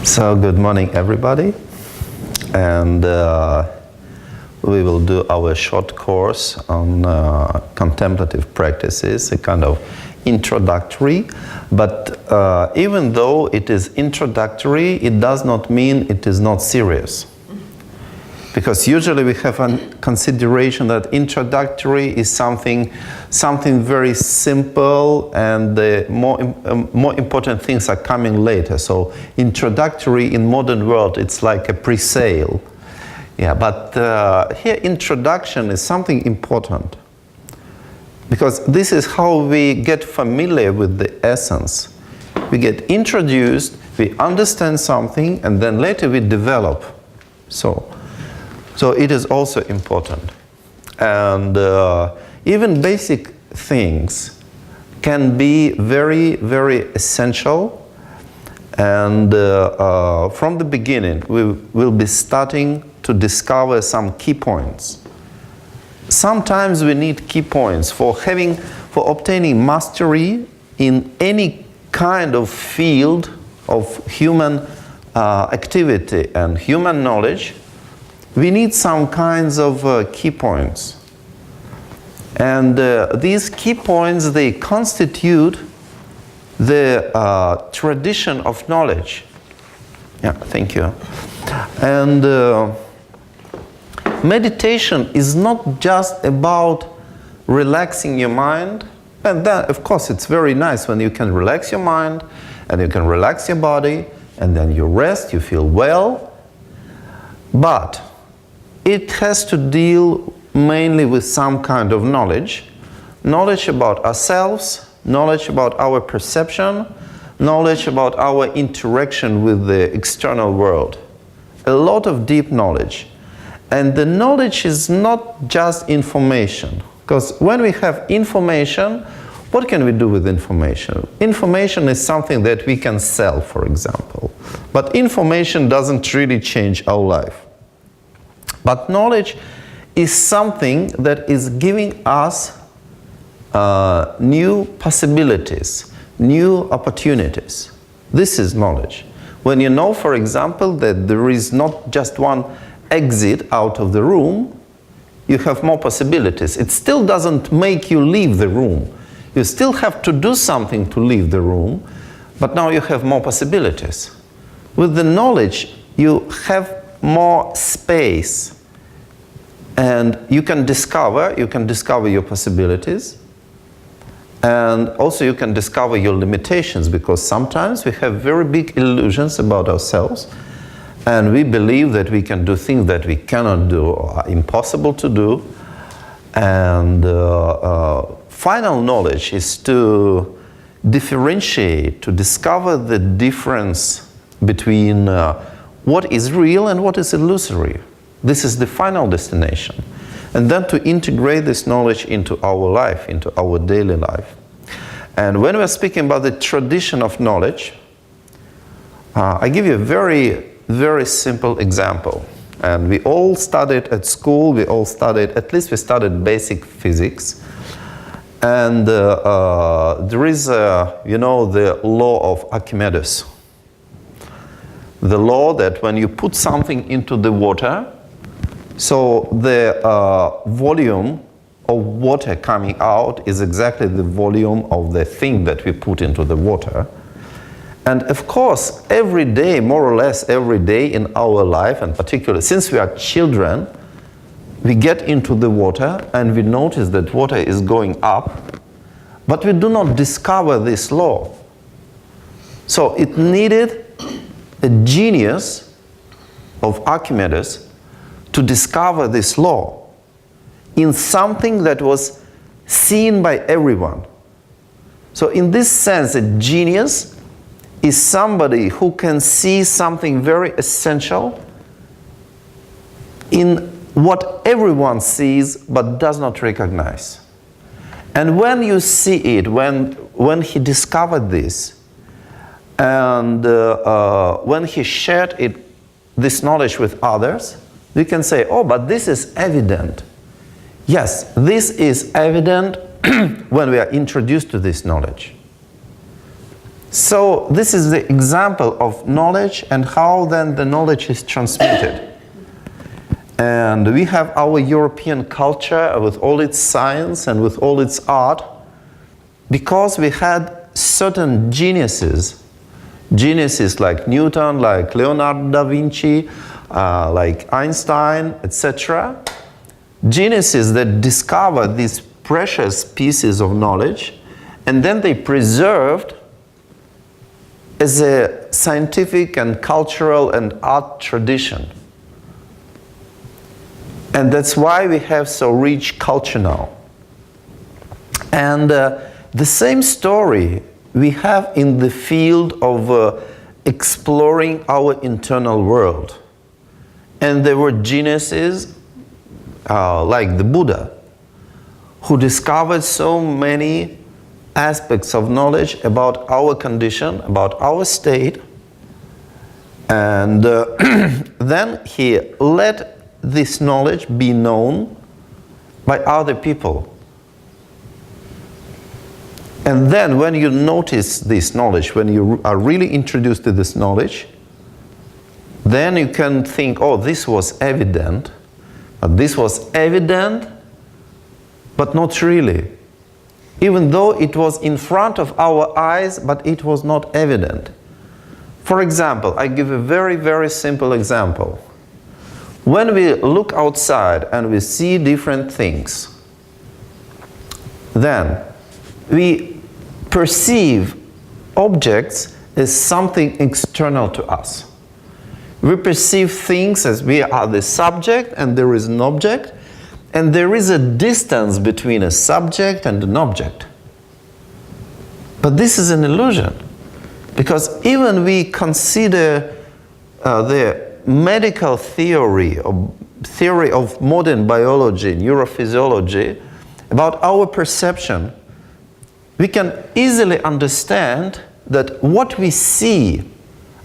So good morning everybody, and we will do our short course on contemplative practices, a kind of introductory, but even though it is introductory, it does not mean it is not serious. Because usually we have a consideration that introductory is something very simple, and the more important things are coming later. So introductory in modern world, it's like a pre-sale. Yeah, but here introduction is something important, because this is how we get familiar with the essence. We get introduced, we understand something, and then later we develop. So it is also important. And even basic things can be very, very essential. And from the beginning, we will be starting to discover some key points. Sometimes we need key points for obtaining mastery in any kind of field of human activity and human knowledge. We need some kinds of key points. And these key points, they constitute the tradition of knowledge. Yeah, thank you. And meditation is not just about relaxing your mind. And then, of course, it's very nice when you can relax your mind and you can relax your body, and then you rest, you feel well. But it has to deal mainly with some kind of knowledge about ourselves, knowledge about our perception, knowledge about our interaction with the external world. A lot of deep knowledge. And the knowledge is not just information, because when we have information, what can we do with information? Information is something that we can sell, for example. But information doesn't really change our life. But knowledge is something that is giving us new possibilities, new opportunities. This is knowledge. When you know, for example, that there is not just one exit out of the room, you have more possibilities. It still doesn't make you leave the room. You still have to do something to leave the room, but now you have more possibilities. With the knowledge, you have more space, and you can discover your possibilities, and also you can discover your limitations, because sometimes we have very big illusions about ourselves, and we believe that we can do things that we cannot do or are impossible to do. And final knowledge is to differentiate, to discover the difference between what is real and what is illusory. This is the final destination. And then to integrate this knowledge into our life, into our daily life. And when we're speaking about the tradition of knowledge, I give you a very, very simple example. And we all studied at school, at least we studied basic physics. And there is, the law of Archimedes. The law that when you put something into the water, so the volume of water coming out is exactly the volume of the thing that we put into the water. And of course, every day, more or less every day in our life, and particularly since we are children, we get into the water and we notice that water is going up, but we do not discover this law. So it needed a genius of Archimedes to discover this law in something that was seen by everyone. So in this sense, a genius is somebody who can see something very essential in what everyone sees but does not recognize. And when you see it, when he discovered this, and when he shared this knowledge with others, we can say, oh, but this is evident. Yes, this is evident when we are introduced to this knowledge. So this is the example of knowledge and how then the knowledge is transmitted. And we have our European culture with all its science and with all its art, because we had certain geniuses like Newton, like Leonardo da Vinci, like Einstein, etc. Geniuses that discovered these precious pieces of knowledge, and then they preserved as a scientific and cultural and art tradition. And that's why we have so rich culture now. And the same story we have in the field of exploring our internal world. And there were geniuses like the Buddha, who discovered so many aspects of knowledge about our condition, about our state, and then he let this knowledge be known by other people. And then when you notice this knowledge, when you are really introduced to this knowledge, then you can think, oh, this was evident, but this was evident, but not really. Even though it was in front of our eyes, but it was not evident. For example, I give a very, very simple example. When we look outside and we see different things, then we perceive objects as something external to us. We perceive things as we are the subject and there is an object, and there is a distance between a subject and an object. But this is an illusion, because even we consider the medical theory of modern biology, neurophysiology, about our perception, we can easily understand that what we see,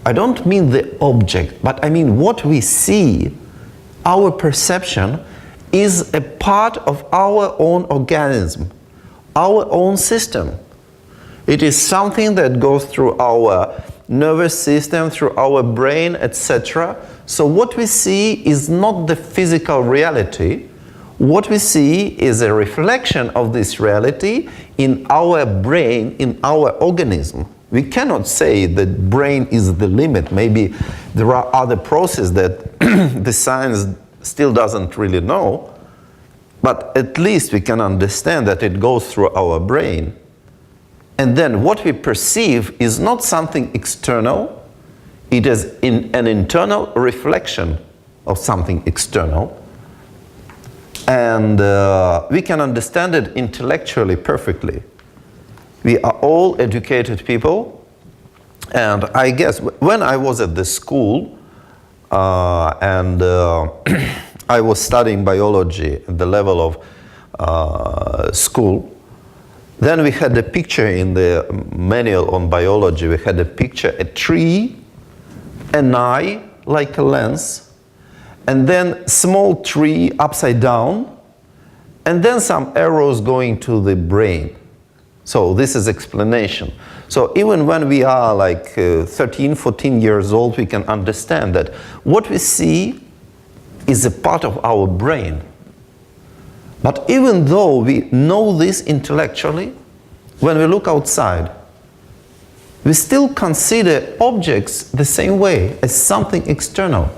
I don't mean the object, but I mean what we see, our perception, is a part of our own organism, our own system. It is something that goes through our nervous system, through our brain, etc. So what we see is not the physical reality. What we see is a reflection of this reality in our brain, in our organism. We cannot say that brain is the limit. Maybe there are other processes that the science still doesn't really know, but at least we can understand that it goes through our brain. And then what we perceive is not something external, it is an internal reflection of something external. And we can understand it intellectually perfectly. We are all educated people, and I guess when I was at the school and I was studying biology at the level of school, then we had a picture in the manual on biology. We had a picture, a tree, an eye like a lens, and then small tree upside down, and then some arrows going to the brain. So this is explanation. So even when we are like 13, 14 years old, we can understand that what we see is a part of our brain. But even though we know this intellectually, when we look outside, we still consider objects the same way, as something external.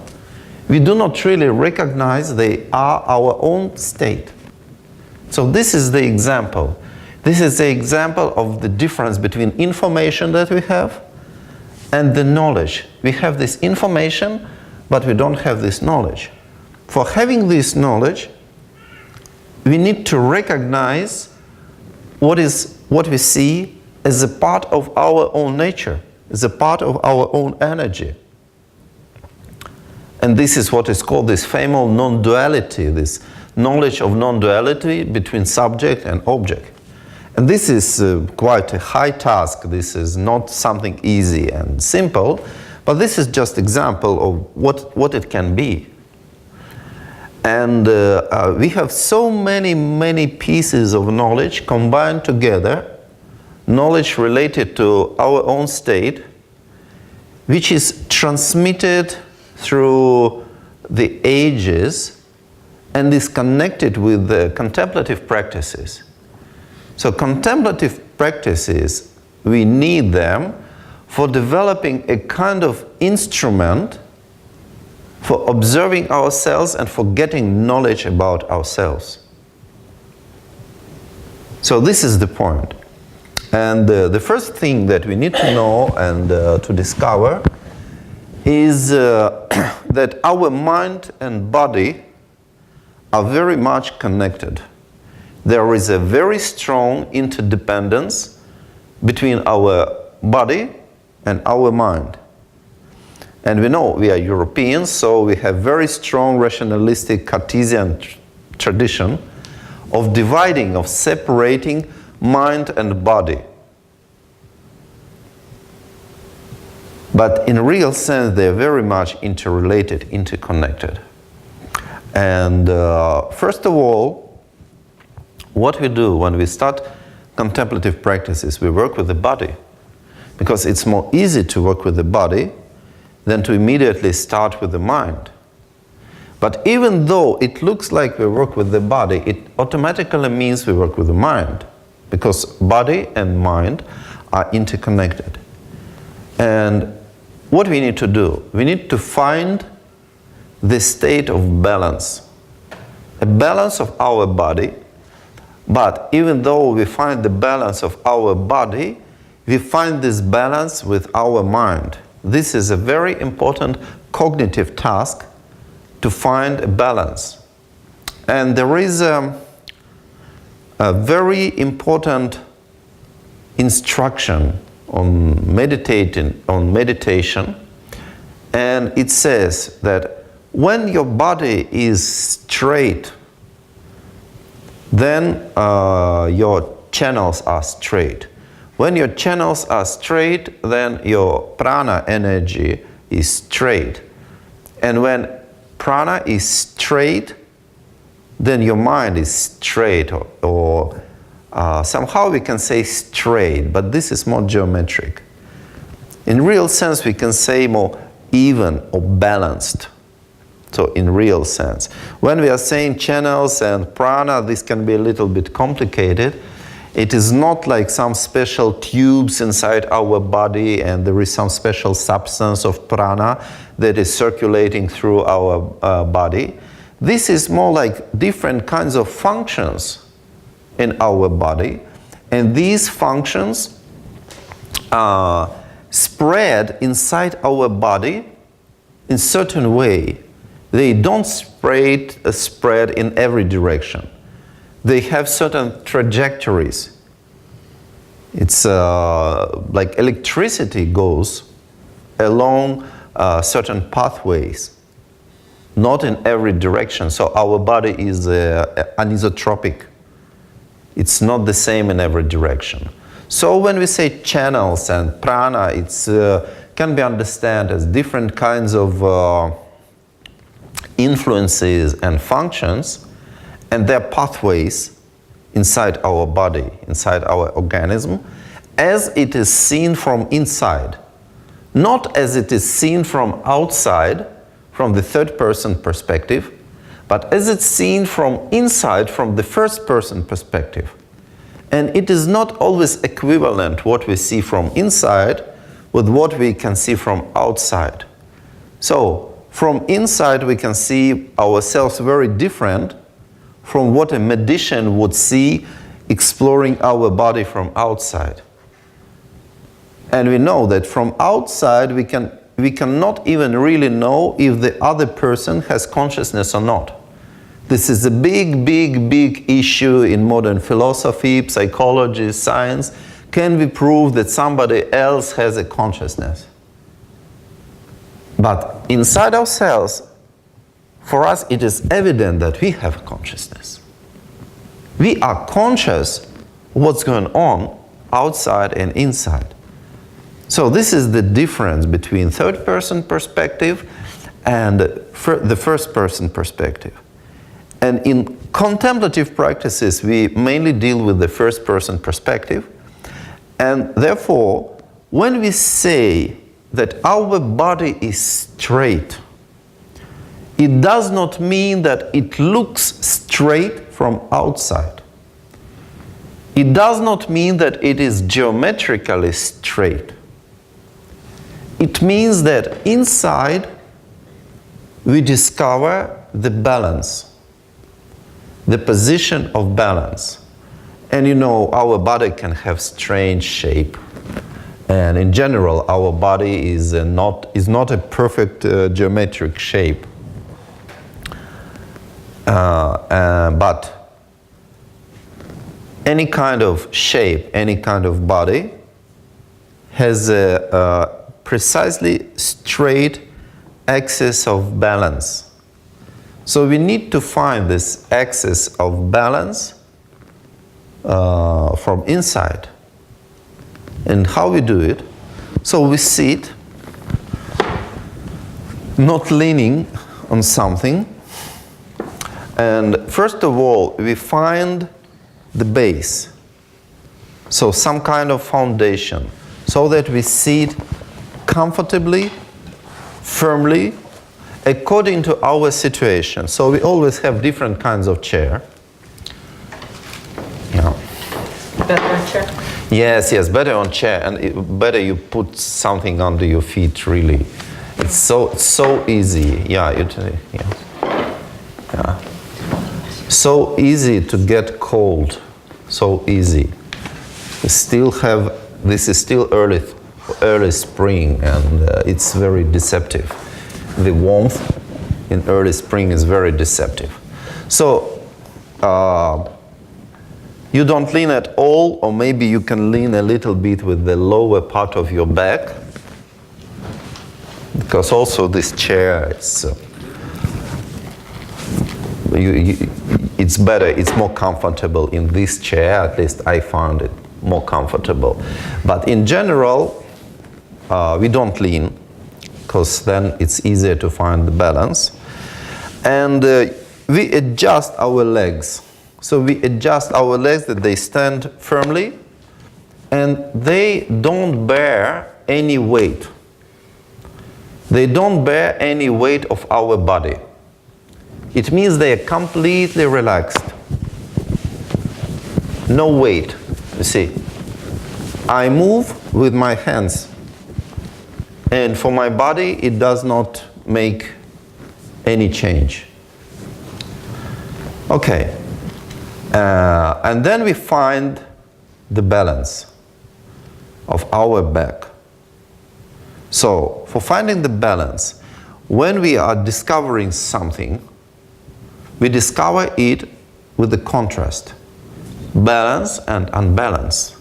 We do not really recognize they are our own state. So this is the example. This is the example of the difference between information that we have and the knowledge. We have this information, but we don't have this knowledge. For having this knowledge, we need to recognize what we see as a part of our own nature, as a part of our own energy. And this is what is called this famous non-duality, this knowledge of non-duality between subject and object. And this is quite a high task. This is not something easy and simple, but this is just example of what it can be. And we have so many pieces of knowledge combined together knowledge related to our own state, which is transmitted through the ages and is connected with the contemplative practices. So contemplative practices, we need them for developing a kind of instrument for observing ourselves and for getting knowledge about ourselves. So this is the point. And the first thing that we need to know and to discover is that our mind and body are very much connected. There is a very strong interdependence between our body and our mind. And we know we are Europeans, so we have very strong rationalistic Cartesian tradition of dividing, of separating mind and body. But in real sense, they are very much interrelated, interconnected. And first of all, what we do when we start contemplative practices, we work with the body. Because it's more easy to work with the body than to immediately start with the mind. But even though it looks like we work with the body, it automatically means we work with the mind. Because body and mind are interconnected. And what we need to do? We need to find the state of balance. A balance of our body. But even though we find the balance of our body, we find this balance with our mind. This is a very important cognitive task to find a balance. And there is a very important instruction on meditation, and it says that when your body is straight, then your channels are straight. When your channels are straight, then your prana energy is straight. And when prana is straight, then your mind is straight, or somehow we can say straight, but this is more geometric. In real sense, we can say more even or balanced. So in real sense. When we are saying channels and prana, this can be a little bit complicated. It is not like some special tubes inside our body and there is some special substance of prana that is circulating through our body. This is more like different kinds of functions in our body, and these functions spread inside our body in certain way. They don't spread in every direction. They have certain trajectories. It's like electricity goes along certain pathways, not in every direction. So our body is anisotropic. It's not the same in every direction. So when we say channels and prana, it can be understood as different kinds of influences and functions, and their pathways inside our body, inside our organism, as it is seen from inside, not as it is seen from outside, from the third-person perspective, but as it's seen from inside, from the first-person perspective. And it is not always equivalent what we see from inside with what we can see from outside. So, from inside we can see ourselves very different from what a magician would see exploring our body from outside. And we know that from outside we cannot even really know if the other person has consciousness or not. This is a big issue in modern philosophy, psychology, science. Can we prove that somebody else has a consciousness? But inside ourselves, for us it is evident that we have a consciousness. We are conscious of what's going on outside and inside. So this is the difference between third-person perspective and the first-person perspective. And in contemplative practices, we mainly deal with the first-person perspective. And therefore, when we say that our body is straight, it does not mean that it looks straight from outside. It does not mean that it is geometrically straight. It means that inside we discover the balance, the position of balance. And you know, our body can have strange shape. And in general, our body is not a perfect geometric shape. But any kind of shape, any kind of body has a precisely straight axis of balance. So we need to find this axis of balance from inside. And how we do it? So we sit, not leaning on something. And first of all, we find the base. So some kind of foundation, so that we sit comfortably, firmly, according to our situation. So we always have different kinds of chair. Yeah. Better on chair? Yes, better on chair, and better you put something under your feet, really. It's so easy. Yeah. So easy to get cold. So easy. This is still early spring, and it's very deceptive. The warmth in early spring is very deceptive. So you don't lean at all, or maybe you can lean a little bit with the lower part of your back, because also this chair, it's better, it's more comfortable in this chair. At least I found it more comfortable. But in general, we don't lean, because then it's easier to find the balance. And we adjust our legs. So we adjust our legs that they stand firmly, and they don't bear any weight. They don't bear any weight of our body. It means they are completely relaxed. No weight, you see. I move with my hands, and for my body it does not make any change. Okay. And then we find the balance of our back. So, for finding the balance, when we are discovering something, we discover it with the contrast, balance and unbalance.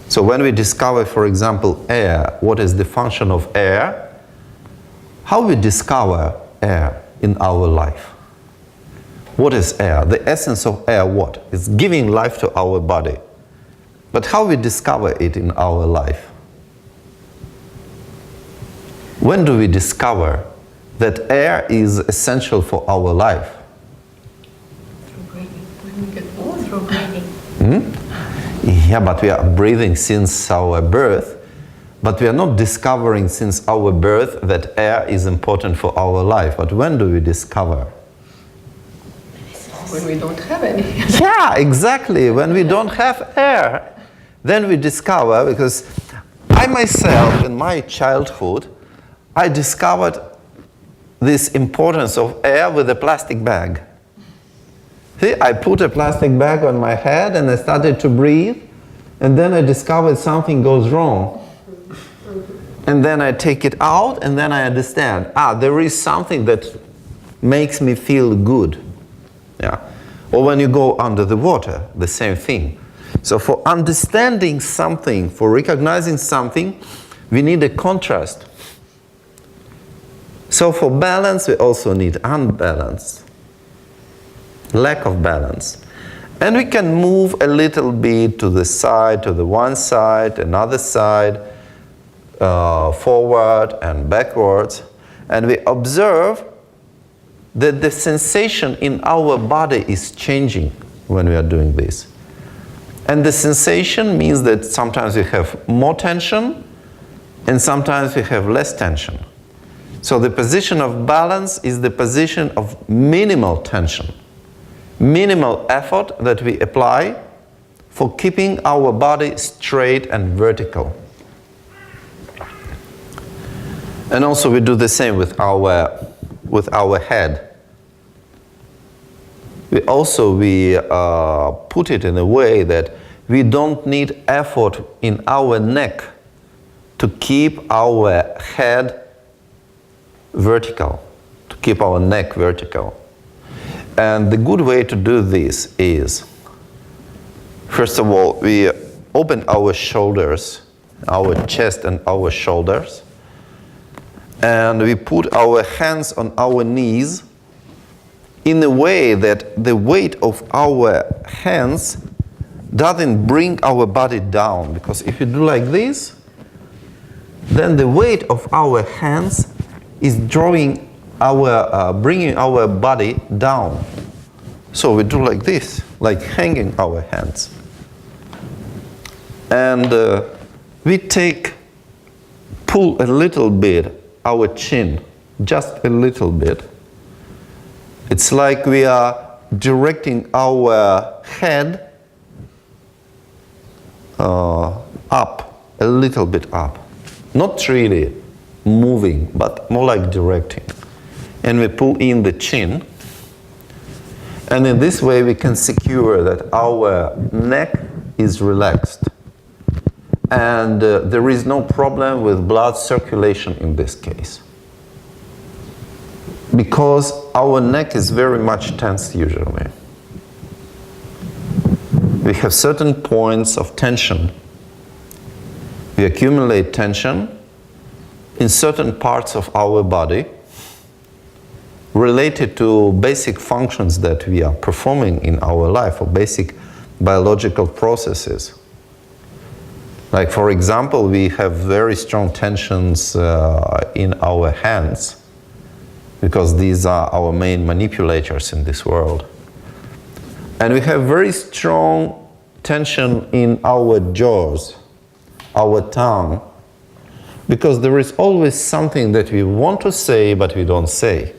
So when we discover, for example, air, what is the function of air? How we discover air in our life? What is air? The essence of air, what? It's giving life to our body. But how we discover it in our life? When do we discover that air is essential for our life? Through breathing. When we get old, through breathing. Yeah, but we are breathing since our birth. But we are not discovering since our birth that air is important for our life. But when do we discover? When we don't have any. Yeah, exactly. When we don't have air, then we discover, because I myself, in my childhood, I discovered this importance of air with a plastic bag. See, I put a plastic bag on my head and I started to breathe, and then I discovered something goes wrong. And then I take it out, and then I understand, there is something that makes me feel good. Yeah. Or when you go under the water, the same thing. So for understanding something, for recognizing something, we need a contrast. So for balance, we also need unbalance, lack of balance. And we can move a little bit to the side, to the one side, another side, forward and backwards. And we observe that the sensation in our body is changing when we are doing this. And the sensation means that sometimes we have more tension and sometimes we have less tension. So the position of balance is the position of minimal tension, minimal effort that we apply for keeping our body straight and vertical. And also we do the same with our head. We put it in a way that we don't need effort in our neck to keep our head vertical, to keep our neck vertical. And the good way to do this is, first of all, we open our shoulders, our chest and our shoulders, and we put our hands on our knees in a way that the weight of our hands doesn't bring our body down. Because if you do like this, then the weight of our hands is bringing our body down. So we do like this, like hanging our hands. And we pull a little bit our chin, just a little bit. It's like we are directing our head up, a little bit up. Not really moving, but more like directing. And we pull in the chin. And in this way we can secure that our neck is relaxed. And there is no problem with blood circulation in this case. Because our neck is very much tense usually. We have certain points of tension. We accumulate tension in certain parts of our body related to basic functions that we are performing in our life, or basic biological processes. Like, for example, we have very strong tensions in our hands, because these are our main manipulators in this world. And we have very strong tension in our jaws, our tongue, because there is always something that we want to say but we don't say.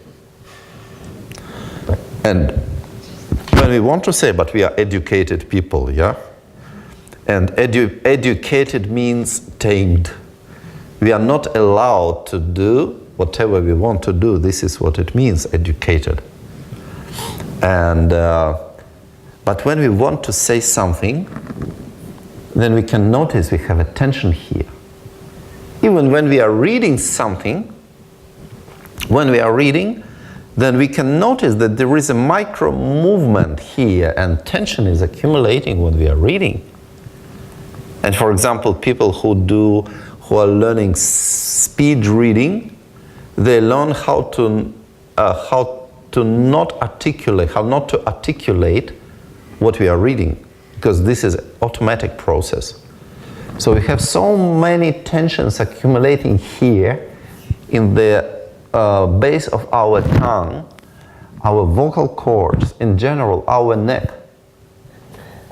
And when we want to say, but we are educated people, yeah? And educated means tamed. We are not allowed to do whatever we want to do. This is what it means, educated. And but when we want to say something, then we can notice we have a tension here. Even when we are reading something, then we can notice that there is a micro movement here, and tension is accumulating when we are reading. And for example, people who are learning speed reading, they learn how not to articulate what we are reading, because this is an automatic process. So we have so many tensions accumulating here in the base of our tongue, our vocal cords, in general, our neck.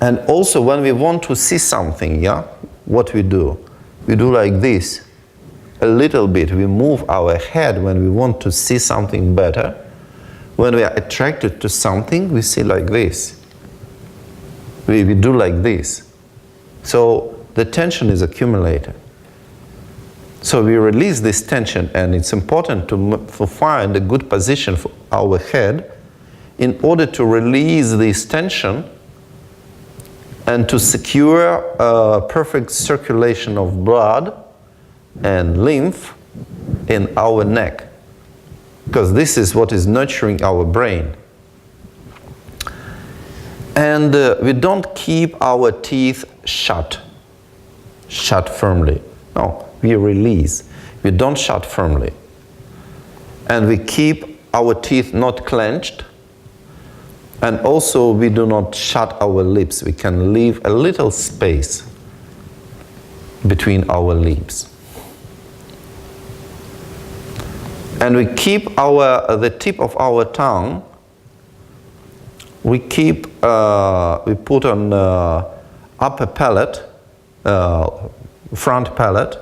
And also when we want to see something, yeah, what we do? We do like this. A little bit, we move our head when we want to see something better. When we are attracted to something, we see like this. We do like this. So the tension is accumulated. So we release this tension, and it's important to find a good position for our head in order to release this tension and to secure perfect circulation of blood and lymph in our neck, because this is what is nurturing our brain. And we don't keep our teeth shut firmly. No, we release. We don't shut firmly. And we keep our teeth not clenched. And also we do not shut our lips. We can leave a little space between our lips. And we keep the tip of our tongue, we put on upper palate, front palate,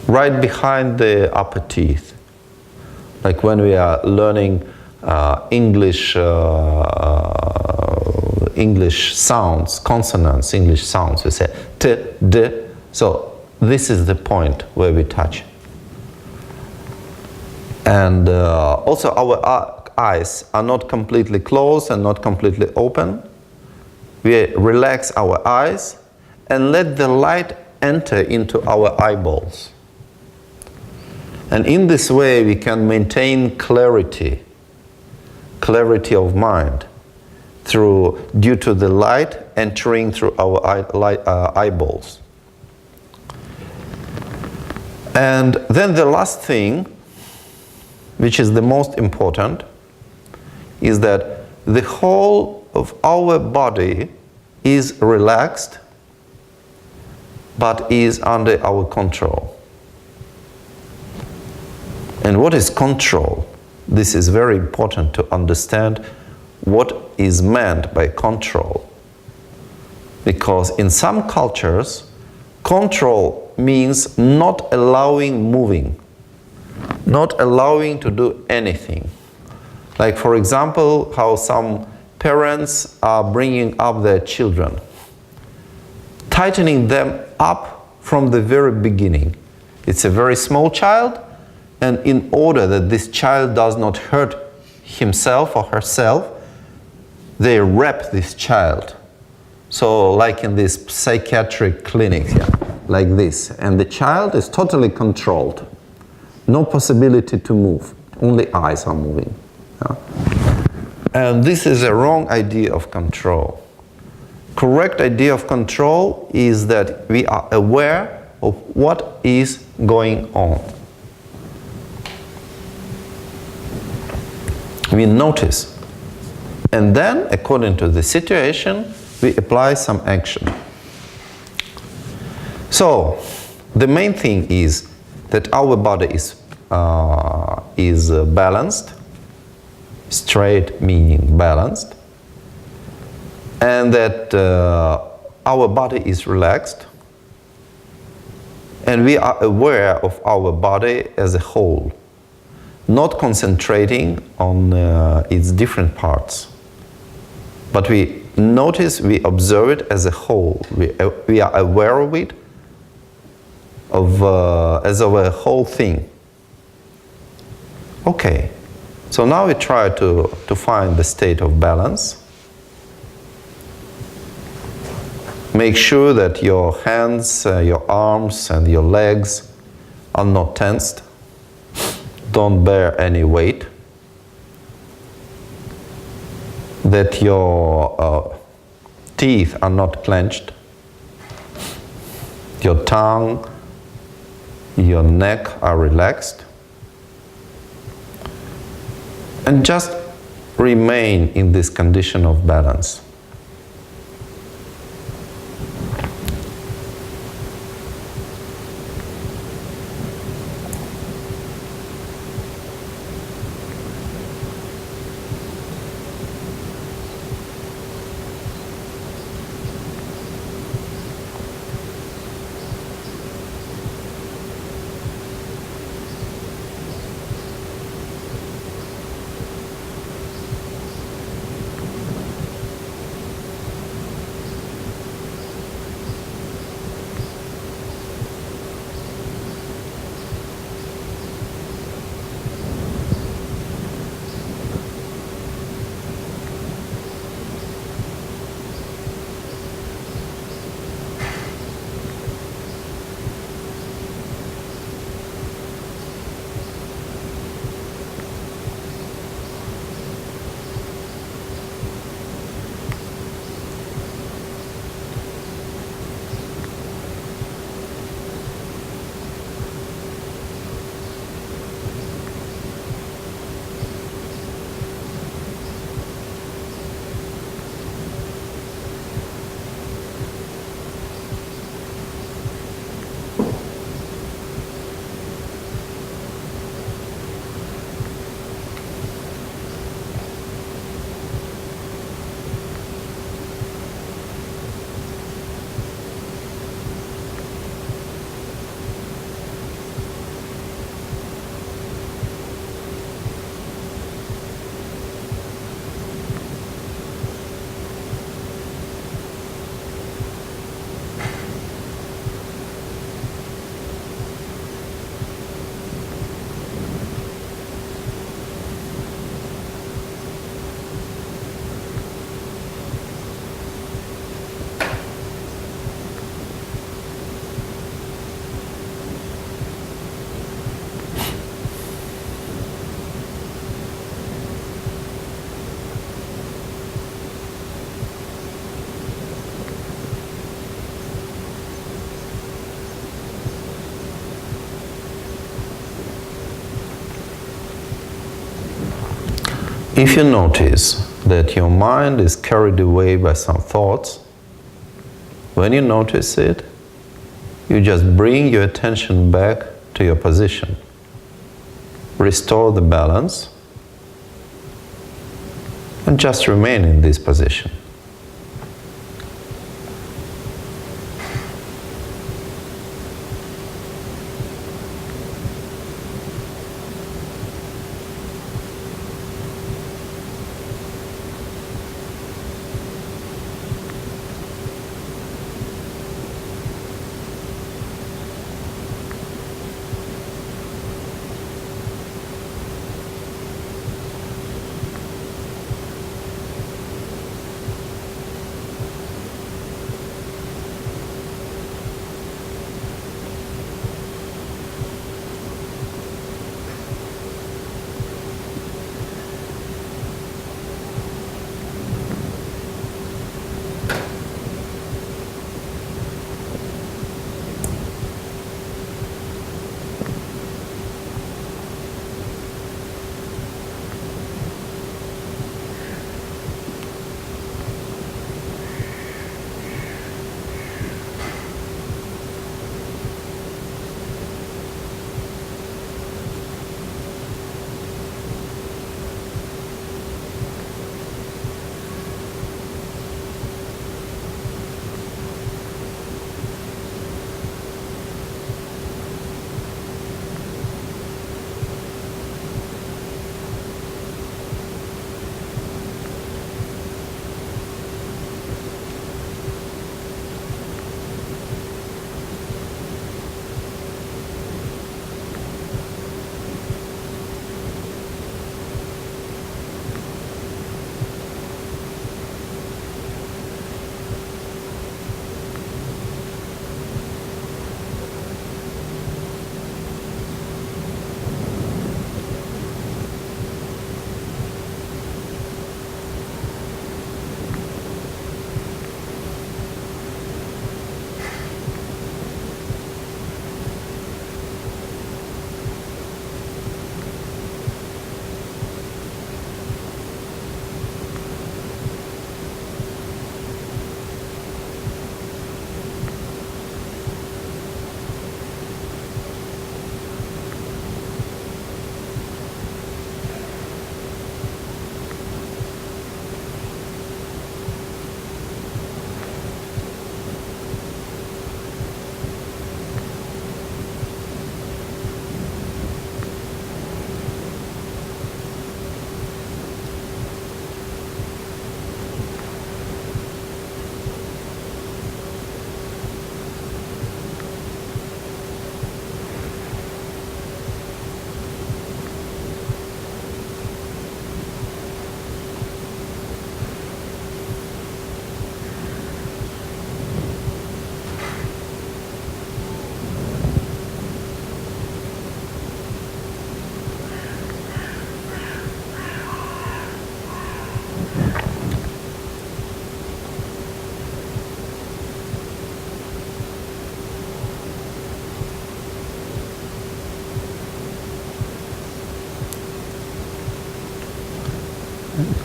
right behind the upper teeth. Like when we are learning English sounds, consonants, English sounds, we say t, d. So this is the point where we touch. And also our eyes are not completely closed and not completely open. We relax our eyes and let the light enter into our eyeballs. And in this way we can maintain clarity of mind due to the light entering through our eyeballs. And then the last thing, which is the most important, is that the whole of our body is relaxed but is under our control. And what is control? This is very important to understand what is meant by control. Because in some cultures, control means not allowing moving, not allowing to do anything. Like, for example, how some parents are bringing up their children, tightening them up from the very beginning. It's a very small child, and in order that this child does not hurt himself or herself, they wrap this child. So like in this psychiatric clinic, yeah, like this. And the child is totally controlled. No possibility to move. Only eyes are moving. Yeah. And this is a wrong idea of control. Correct idea of control is that we are aware of what is going on. We notice. And then, according to the situation, we apply some action. So, the main thing is that our body is balanced, straight meaning balanced, and that our body is relaxed, and we are aware of our body as a whole, not concentrating on its different parts. But we notice, we observe it as a whole. We are aware of it as of a whole thing. Okay, so now we try to find the state of balance. Make sure that your hands, your arms and your legs are not tensed. Don't bear any weight. That your teeth are not clenched. Your tongue, your neck are relaxed. And just remain in this condition of balance. If you notice that your mind is carried away by some thoughts, when you notice it, you just bring your attention back to your position. Restore the balance and just remain in this position.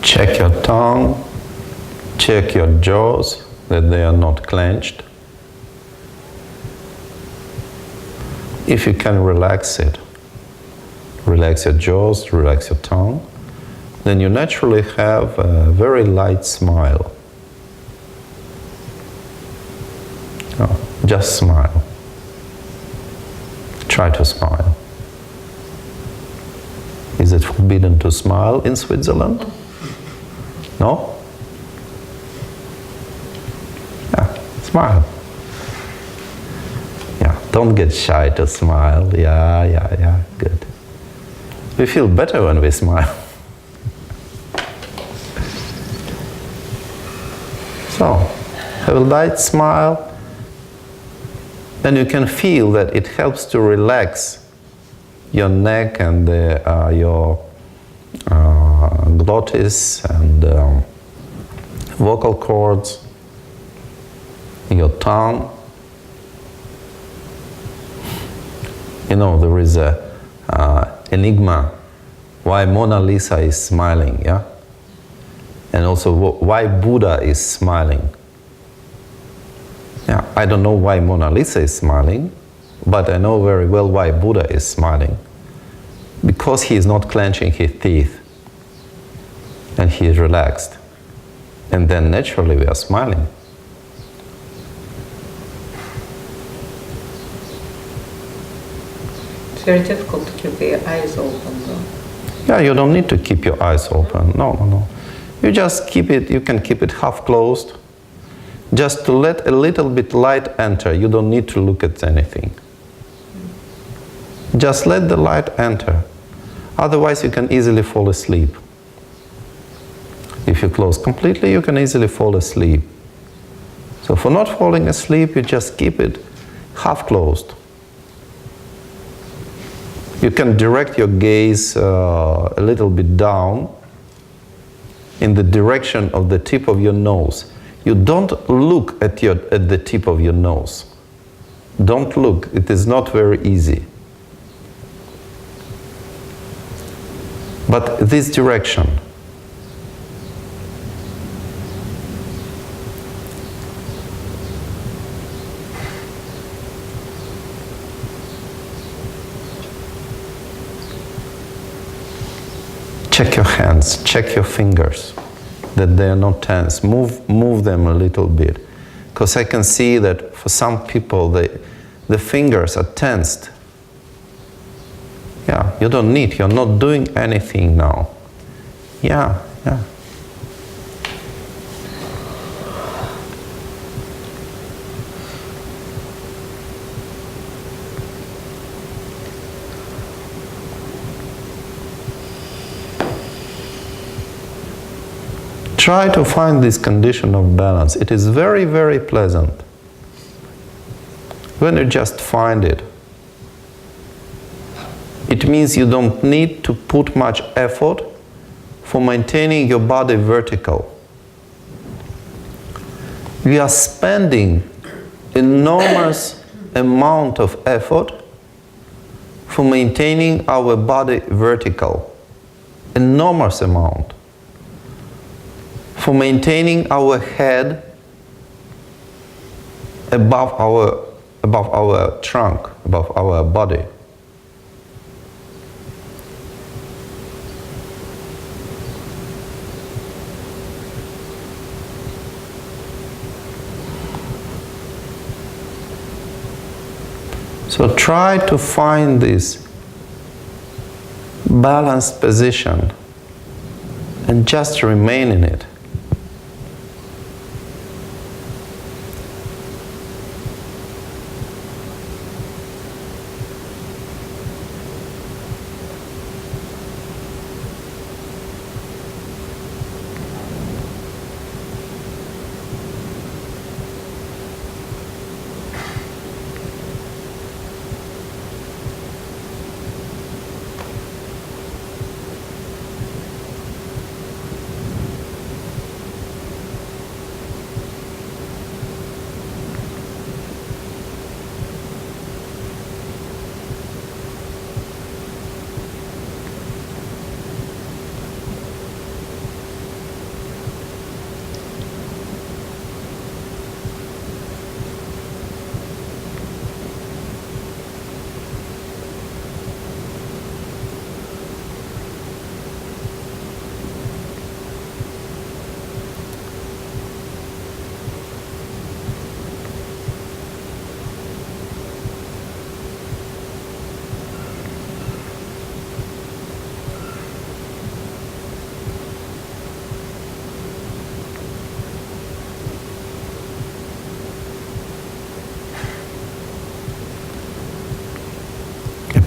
Check your tongue, check your jaws, that they are not clenched. If you can relax it, relax your jaws, relax your tongue, then you naturally have a very light smile. Oh, just smile. Try to smile. Is it forbidden to smile in Switzerland? No? Yeah, smile. Yeah, don't get shy to smile. Yeah, good. We feel better when we smile. So, have a light smile, and you can feel that it helps to relax your neck and your glottis and vocal cords, your tongue. You know, there is a enigma why Mona Lisa is smiling, yeah? And also why Buddha is smiling. Yeah, I don't know why Mona Lisa is smiling, but I know very well why Buddha is smiling. Because he is not clenching his teeth and he is relaxed. And then naturally we are smiling. It's very difficult to keep the eyes open though. Yeah, you don't need to keep your eyes open. No. You just keep it, you can keep it half closed. Just to let a little bit light enter. You don't need to look at anything. Just let the light enter. Otherwise you can easily fall asleep. If you close completely, you can easily fall asleep. So for not falling asleep, you just keep it half closed. You can direct your gaze a little bit down in the direction of the tip of your nose. You don't look at the tip of your nose. Don't look. It is not very easy. But this direction. Check your hands, check your fingers, that they are not tense. Move them a little bit. Because I can see that for some people, the fingers are tensed. Yeah, you don't need, you're not doing anything now. Yeah. Try to find this condition of balance. It is very, very pleasant. When you just find it, it means you don't need to put much effort for maintaining your body vertical. We are spending enormous amount of effort for maintaining our body vertical. Enormous amount. For maintaining our head above our trunk, above our body. So try to find this balanced position and just remain in it.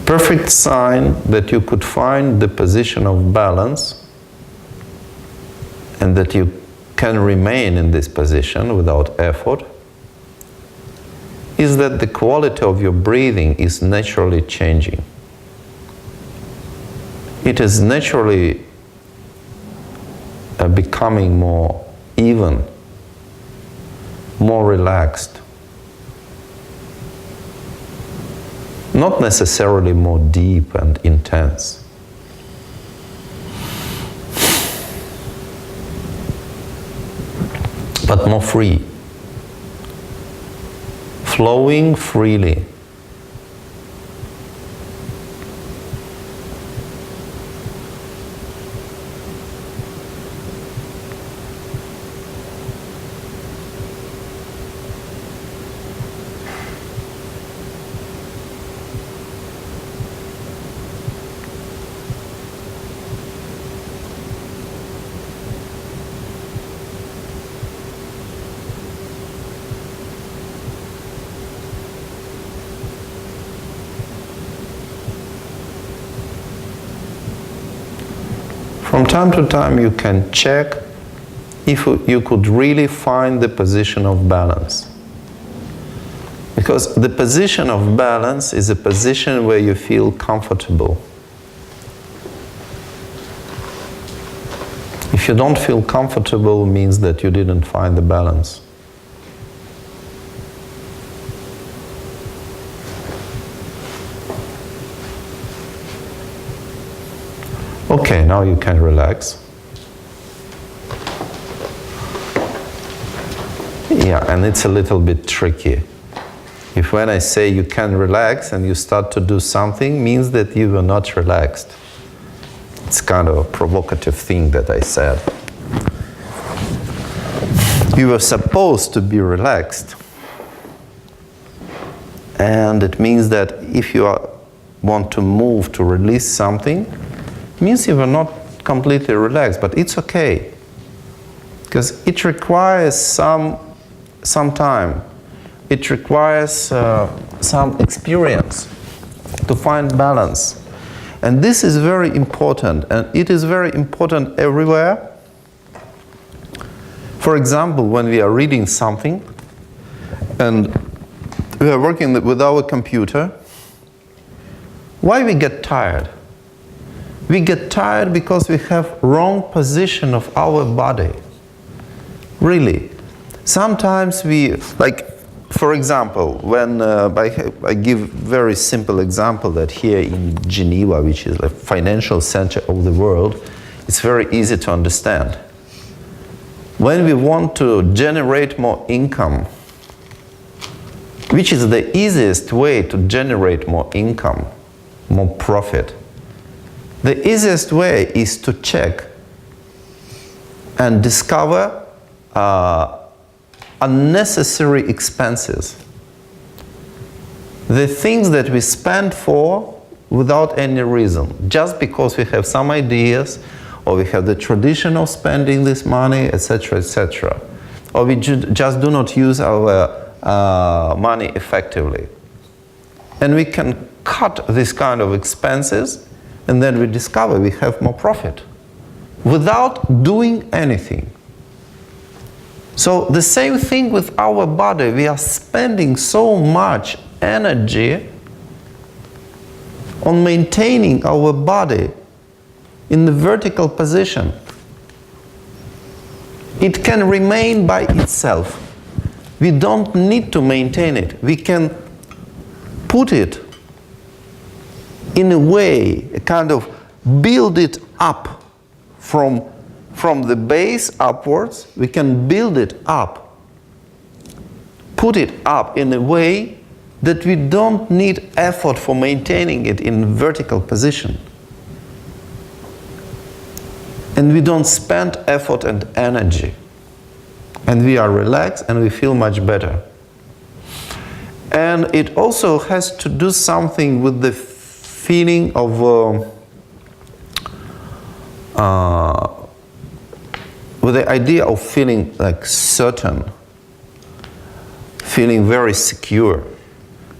Perfect sign that you could find the position of balance and that you can remain in this position without effort is that the quality of your breathing is naturally changing. It is naturally becoming more even, more relaxed. Not necessarily more deep and intense. but more free, flowing freely. From time to time you can check if you could really find the position of balance. Because the position of balance is a position where you feel comfortable. If you don't feel comfortable, it means that you didn't find the balance. Okay, now you can relax. Yeah, and it's a little bit tricky. If when I say you can relax and you start to do something, means that you were not relaxed. It's kind of a provocative thing that I said. You were supposed to be relaxed. And it means that if you want to move to release something, means you were not completely relaxed, but it's okay. Because it requires some time. It requires some experience to find balance. And this is very important, and it is very important everywhere. For example, when we are reading something and we are working with our computer, why we get tired? We get tired because we have wrong position of our body. Really. Sometimes we, like, for example, when I give very simple example that here in Geneva, which is a financial center of the world, it's very easy to understand. When we want to generate more income, which is the easiest way to generate more income, more profit, the easiest way is to check and discover unnecessary expenses. The things that we spend for without any reason, just because we have some ideas, or we have the tradition of spending this money, etc., etc. Or we just do not use our money effectively. And we can cut this kind of expenses, and then we discover we have more profit without doing anything. So the same thing with our body. We are spending so much energy on maintaining our body in the vertical position. It can remain by itself. We don't need to maintain it. We can put it in a way, kind of build it up from the base upwards. We can build it up, put it up in a way that we don't need effort for maintaining it in vertical position. And we don't spend effort and energy. And we are relaxed and we feel much better. And it also has to do something with the feeling of with the idea of feeling like certain, feeling very secure.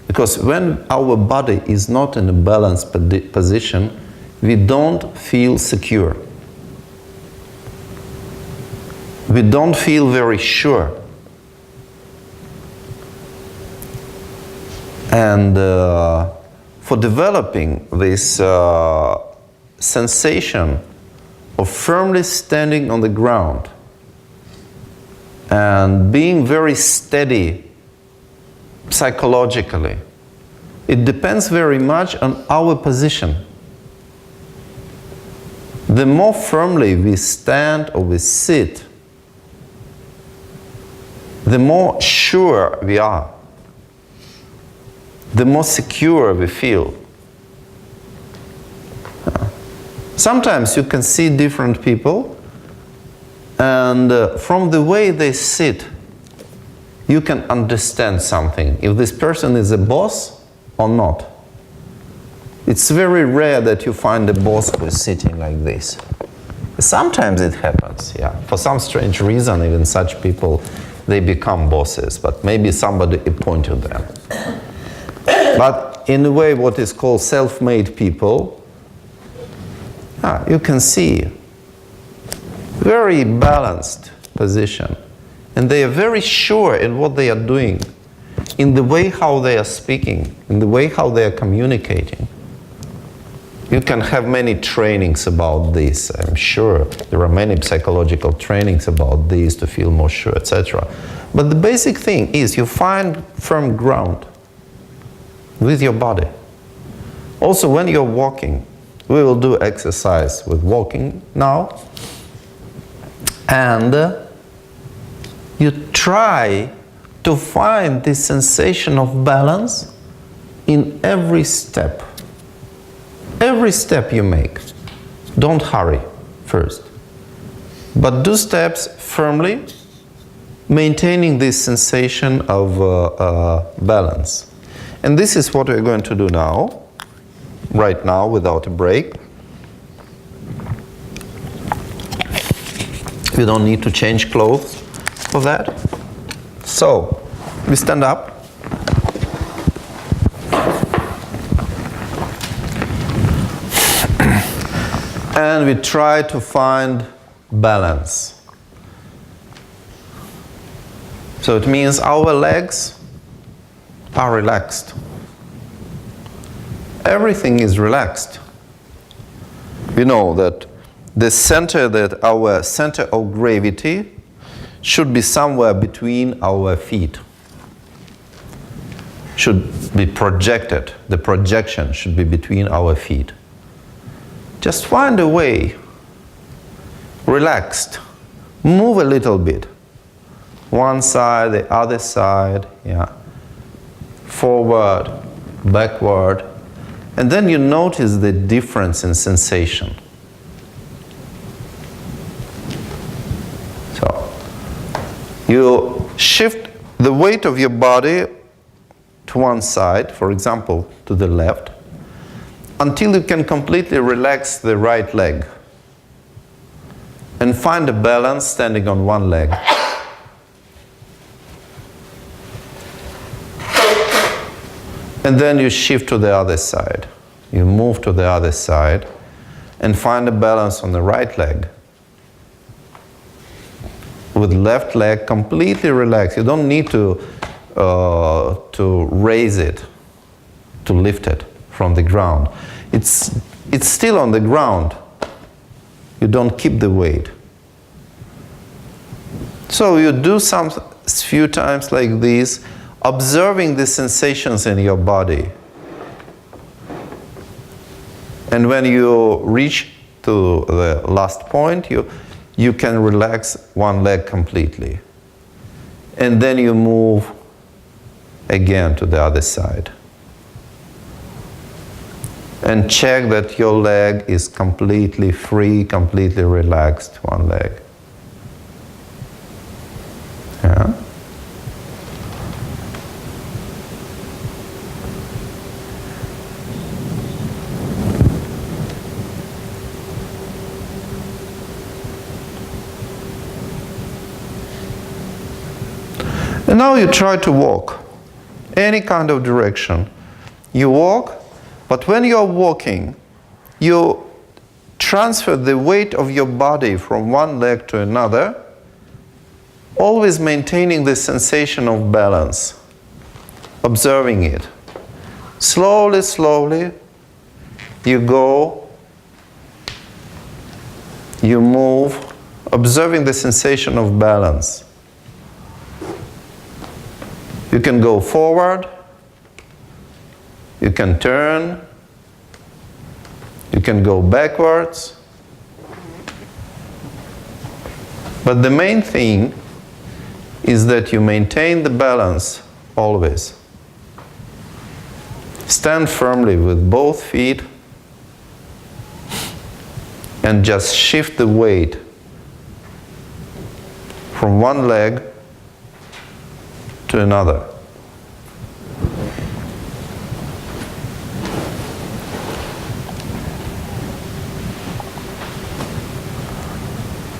Because when our body is not in a balanced position, we don't feel secure. We don't feel very sure. And for developing this sensation of firmly standing on the ground and being very steady psychologically, it depends very much on our position. The more firmly we stand or we sit, the more sure we are, the more secure we feel. Sometimes you can see different people, and from the way they sit, you can understand something, if this person is a boss or not. It's very rare that you find a boss who is sitting like this. Sometimes it happens, yeah. For some strange reason, even such people, they become bosses, but maybe somebody appointed them. But in a way, what is called self-made people, you can see very balanced position. And they are very sure in what they are doing, in the way how they are speaking, in the way how they are communicating. You can have many trainings about this, I'm sure. There are many psychological trainings about this to feel more sure, etc. But the basic thing is you find firm ground with your body. Also, when you're walking, we will do exercise with walking now. And you try to find this sensation of balance in every step. Every step you make. Don't hurry first, but do steps firmly, maintaining this sensation of balance. And this is what we're going to do now, right now, without a break. You don't need to change clothes for that. So, we stand up. And we try to find balance. So it means our legs are relaxed. Everything is relaxed. We know that our center of gravity should be somewhere between our feet. Should be projected. The projection should be between our feet. Just find a way, relaxed, move a little bit. One side, the other side, yeah. Forward, backward. And then you notice the difference in sensation. So, you shift the weight of your body to one side, for example, to the left, until you can completely relax the right leg and find a balance standing on one leg. And then you shift to the other side. You move to the other side and find a balance on the right leg. With left leg completely relaxed. You don't need to raise it, to lift it from the ground. It's still on the ground. You don't keep the weight. So you do some few times like this, observing the sensations in your body. And when you reach to the last point, you can relax one leg completely. And then you move again to the other side. And check that your leg is completely free, completely relaxed, one leg. Yeah. And now you try to walk, any kind of direction. You walk, but when you are walking, you transfer the weight of your body from one leg to another, always maintaining the sensation of balance, observing it. Slowly, slowly, you go, you move, observing the sensation of balance. You can go forward, you can turn, you can go backwards. But the main thing is that you maintain the balance always. Stand firmly with both feet and just shift the weight from one leg to another.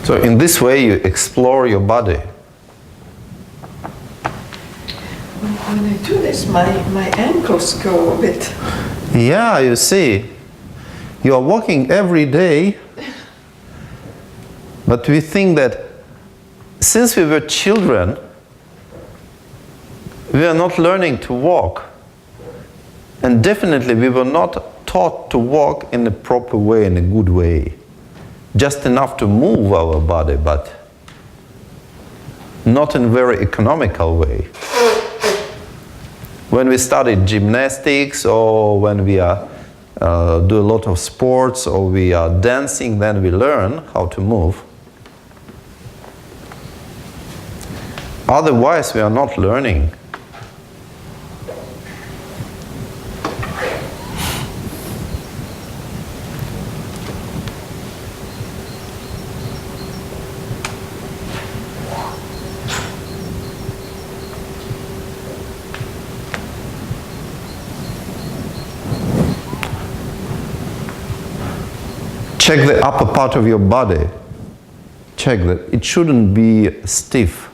So in this way you explore your body. When I do this, my ankles go a bit. Yeah, you see, you are walking every day, but we think that since we were children, we are not learning to walk. And definitely we were not taught to walk in a proper way, in a good way. Just enough to move our body, but not in a very economical way. When we study gymnastics, or when we do a lot of sports, or we are dancing, then we learn how to move. Otherwise, we are not learning. Check the upper part of your body. Check that it shouldn't be stiff.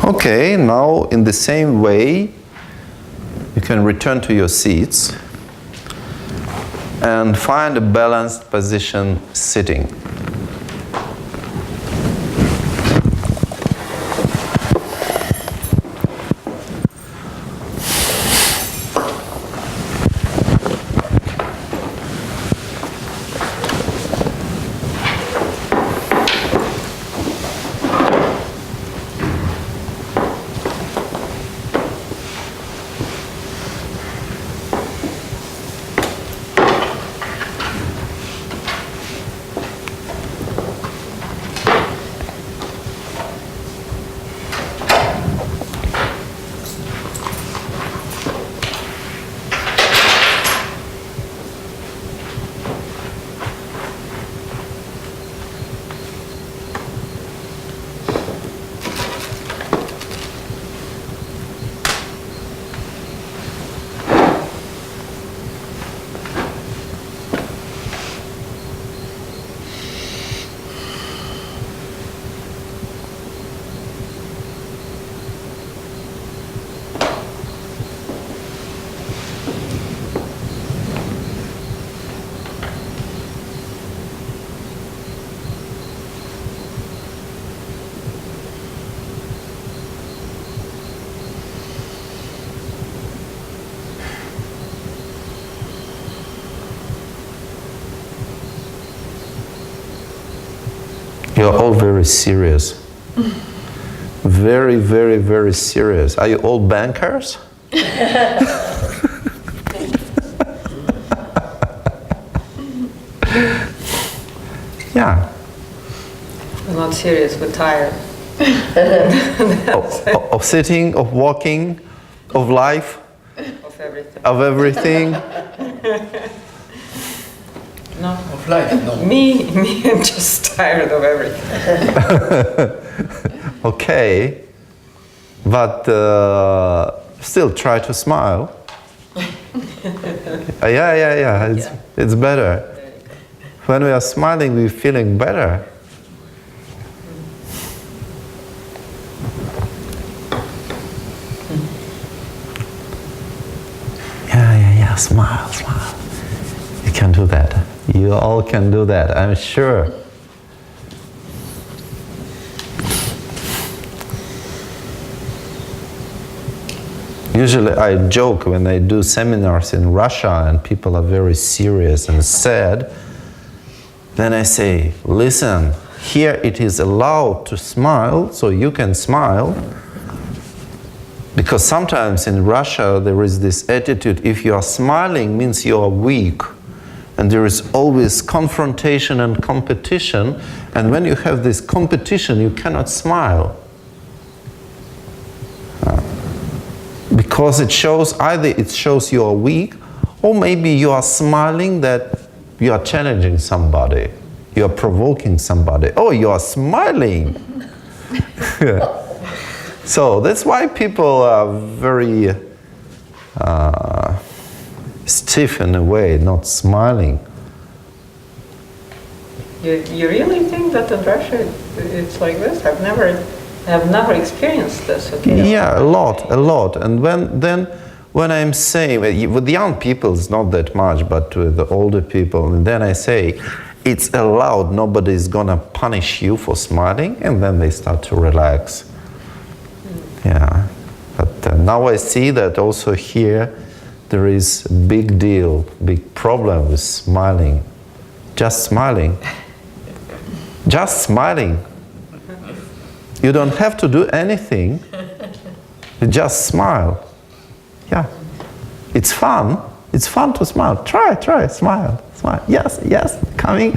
Okay, now in the same way, you can return to your seats and find a balanced position sitting. You're all very serious. Very, very, very serious. Are you all bankers? Yeah. We're not serious, we're tired. Of sitting, of walking, of life, Of everything. of everything. No. Of life, no. Me, I'm just tired of everything. Okay. but still try to smile. Yeah. It's better. When we are smiling, we're feeling better. Yeah, smile. You can do that. You all can do that, I'm sure. Usually I joke when I do seminars in Russia and people are very serious and sad. Then I say, listen, here it is allowed to smile, so you can smile. Because sometimes in Russia there is this attitude, if you are smiling means you are weak. And there is always confrontation and competition. And when you have this competition, you cannot smile. Because it shows, either it shows you are weak, or maybe you are smiling that you are challenging somebody. You are provoking somebody. Oh, you are smiling. So that's why people are very stiff in a way, not smiling. You really think that in Russia it's like this? I've never experienced this. Okay. Yeah, a lot. And when I'm saying, with young people it's not that much, but with the older people, and then I say, it's allowed, nobody's gonna punish you for smiling, and then they start to relax. Yeah, but now I see that also here there is a big deal, big problem with smiling. Just smiling. Just smiling. You don't have to do anything. You just smile. Yeah. It's fun. It's fun to smile. Try, smile. Yes, coming,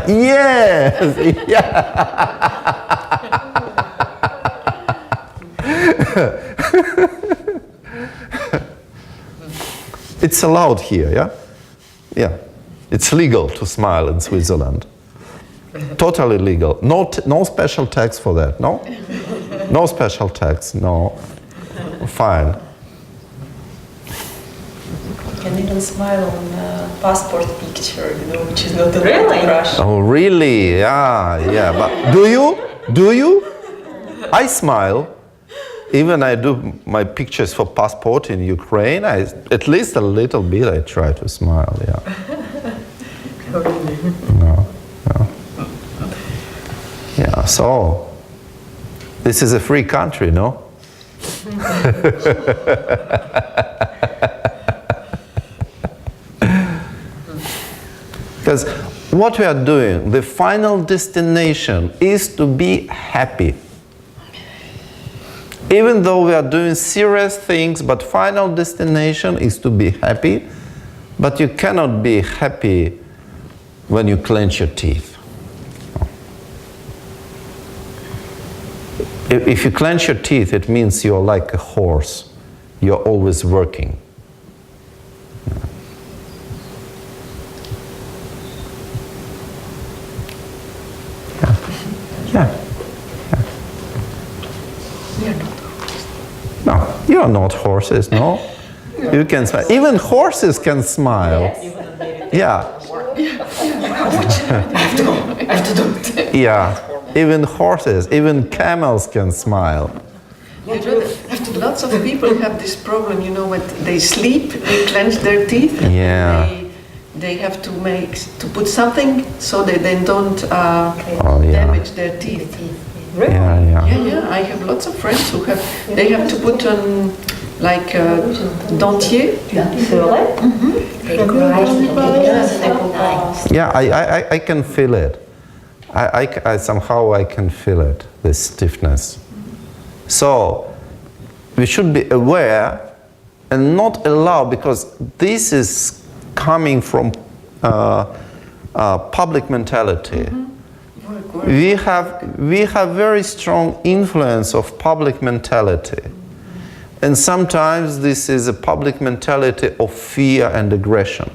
yes! Yeah. It's allowed here, yeah? Yeah. It's legal to smile in Switzerland. Totally legal. No special tax for that, no? No special tax, no. Fine. You can even smile on a passport picture, which is not allowed in Russia. Oh, really? Yeah. But do you? I smile. Even I do my pictures for passport in Ukraine, at least a little bit I try to smile, yeah. No. Yeah, so this is a free country, no? Because what we are doing, the final destination is to be happy. Even though we are doing serious things, but final destination is to be happy. But you cannot be happy when you clench your teeth. If you clench your teeth, it means you're like a horse. You're always working. Yeah. No, you are not horses, no? You can smile. Even horses can smile. Yeah. Yeah. Even horses, even camels can smile. Lots of people have this problem, when they sleep, they clench their teeth. Yeah. They have to put something so that they don't damage their teeth. Really? Yeah. I have lots of friends who they have to put on like dentier. Yeah, I can feel it. I somehow can feel it, this stiffness. So we should be aware and not allow, because this is coming from public mentality. We have very strong influence of public mentality. And sometimes this is a public mentality of fear and aggression.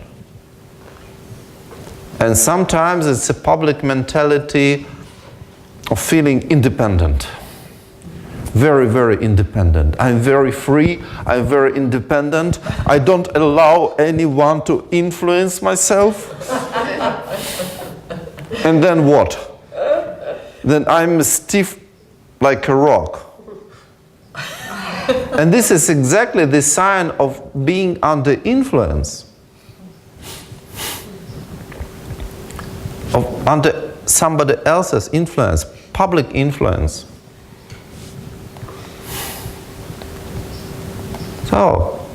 And sometimes it's a public mentality of feeling independent. very, very independent. I'm very free, I'm very independent. I don't allow anyone to influence myself. And then what? Then I'm stiff like a rock. And this is exactly the sign of being under influence. Under somebody else's influence, public influence. So,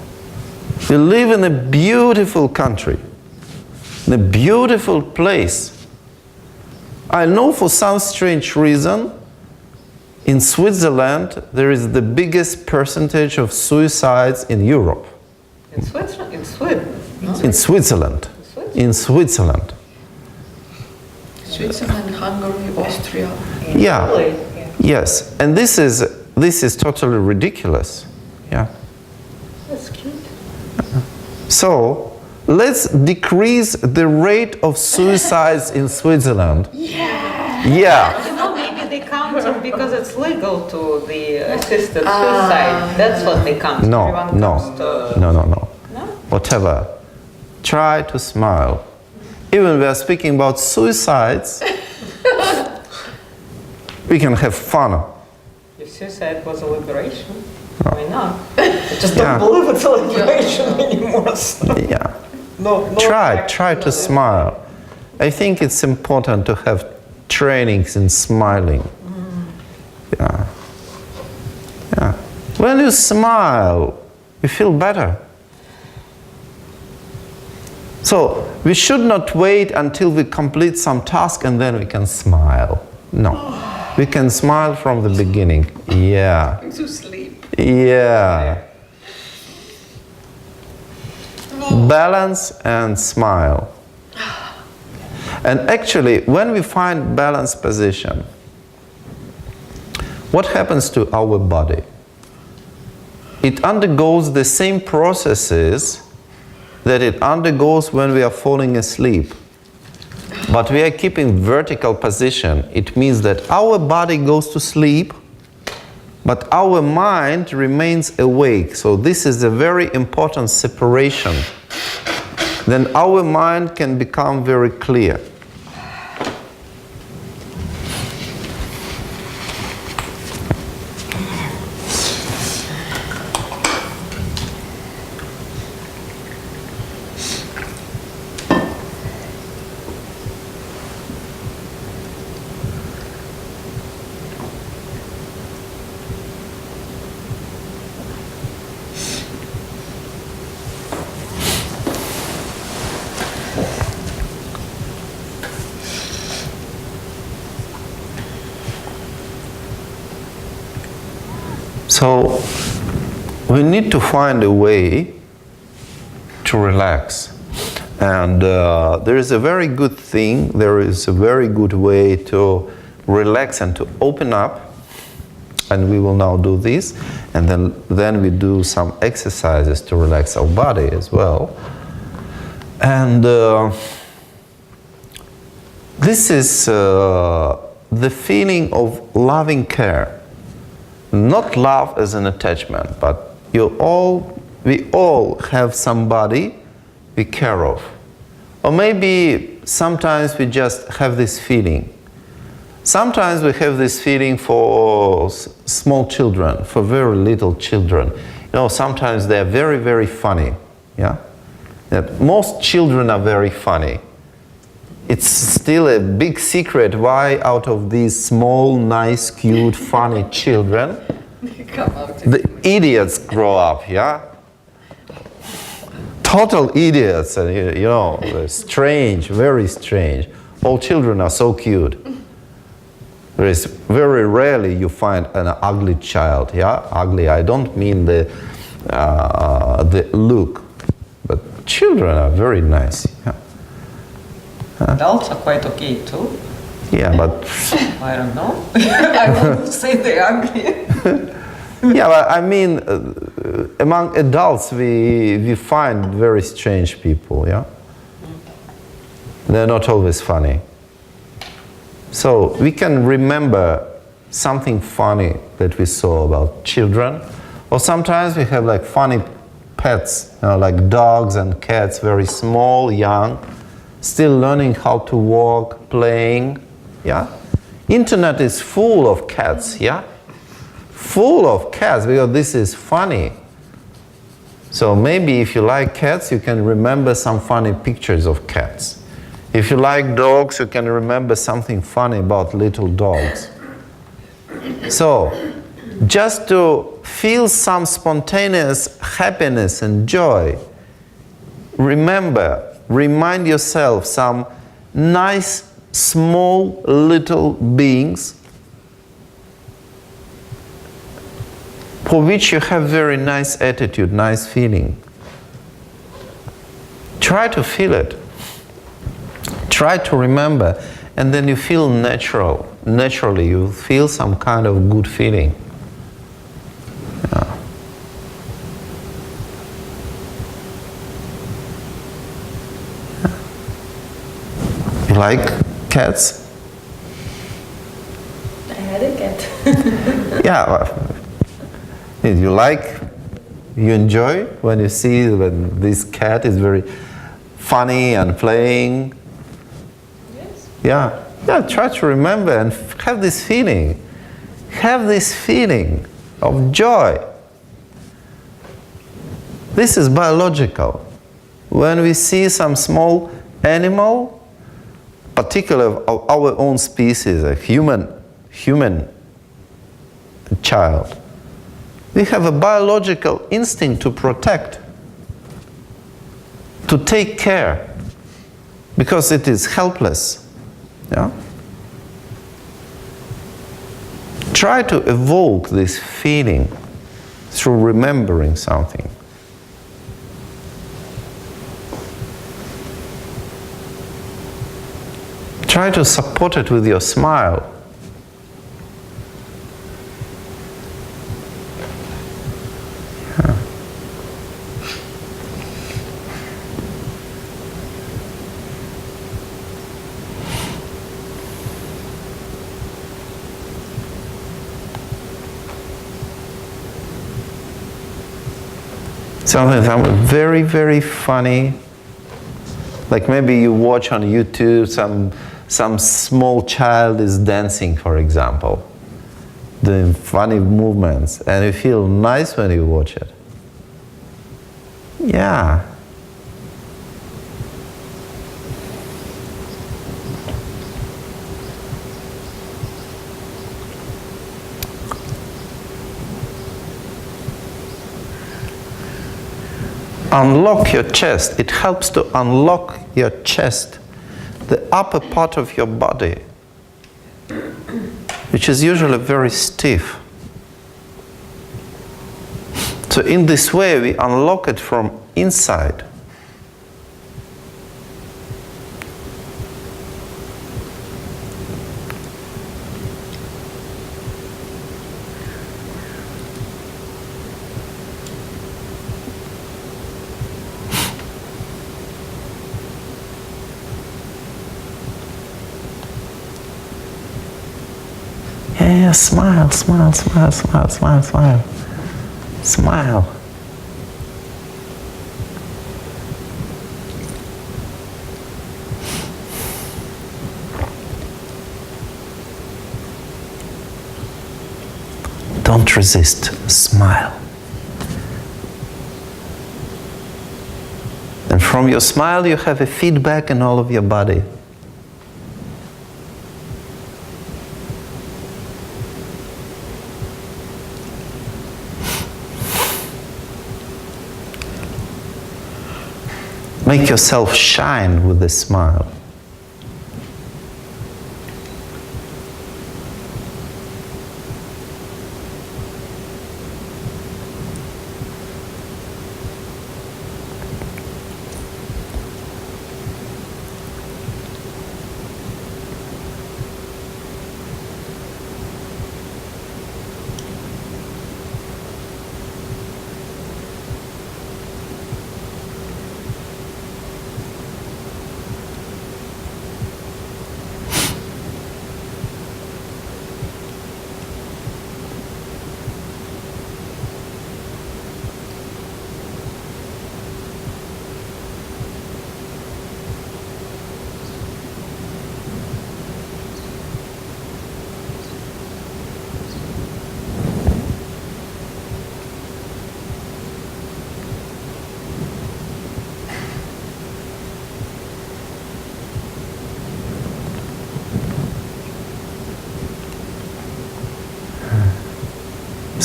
we live in a beautiful country, in a beautiful place. I know for some strange reason, in Switzerland, there is the biggest percentage of suicides in Europe. In Switzerland? In Sweden? No? In Switzerland. In Switzerland. Switzerland, Hungary, Austria. Yeah. Really? Yeah. Yes. And this is totally ridiculous. Yeah. That's cute. So, let's decrease the rate of suicides in Switzerland. Yeah. Yeah. You know, maybe they count it because it's legal to the assisted suicide. That's what they count. No, Everyone no, comes to... no. No? Whatever. Try to smile. Even we are speaking about suicides, we can have fun. If suicide was a liberation, why not? I just don't believe it's a liberation anymore. So. Yeah. No, Try to smile. I think it's important to have trainings in smiling. Yeah. Yeah. When you smile, you feel better. So, we should not wait until we complete some task and then we can smile. No. We can smile from the beginning. Yeah. To sleep. Yeah. Balance and smile. And actually, when we find balanced position, what happens to our body? It undergoes the same processes that it undergoes when we are falling asleep. But we are keeping vertical position. It means that our body goes to sleep, but our mind remains awake. So this is a very important separation. Then our mind can become very clear. So, we need to find a way to relax. And there is a very good thing, there is a very good way to relax and to open up. And we will now do this. And then we do some exercises to relax our body as well. And this is the feeling of loving care. Not love as an attachment, but we all have somebody we care of. Or maybe sometimes we just have this feeling. Sometimes we have this feeling for small children, for very little children. You know, sometimes they are very, very funny. Yeah? That most children are very funny. It's still a big secret why out of these small, nice, cute, funny children, the idiots grow up, yeah? Total idiots, and you know, strange, very strange. All children are so cute. There is very rarely you find an ugly child, yeah? Ugly, I don't mean the look, but children are very nice, yeah? Adults are quite okay too. Yeah, but I don't know. I won't say they're ugly. yeah, but I mean, among adults we find very strange people, yeah? They're not always funny. So we can remember something funny that we saw about children, or sometimes we have like funny pets, like dogs and cats, very small, young, still learning how to walk, playing, yeah? Internet is full of cats, yeah? Full of cats, because this is funny. So maybe if you like cats, you can remember some funny pictures of cats. If you like dogs, you can remember something funny about little dogs. So, just to feel some spontaneous happiness and joy, remind yourself some nice, small, little beings for which you have very nice attitude, nice feeling. Try to feel it. Try to remember, and then you feel naturally you feel some kind of good feeling. Yeah. You like cats? I had a cat. Yeah. You enjoy when you see when this cat is very funny and playing? Yes. Yeah. Yeah, try to remember and have this feeling. Have this feeling of joy. This is biological. When we see some small animal, particularly of our own species, a human child, we have a biological instinct to protect, to take care, because it is helpless. Yeah? Try to evoke this feeling through remembering something. Try to support it with your smile. Something very, very funny, like maybe you watch on YouTube some small child is dancing, for example, doing funny movements, and you feel nice when you watch it. Yeah. Unlock your chest. It helps to unlock your chest, the upper part of your body, which is usually very stiff. So in this way, we unlock it from inside. Yeah, smile, smile, smile, smile, smile, smile. Smile. Don't resist. Smile. And from your smile, you have a feedback in all of your body. Make yourself shine with a smile.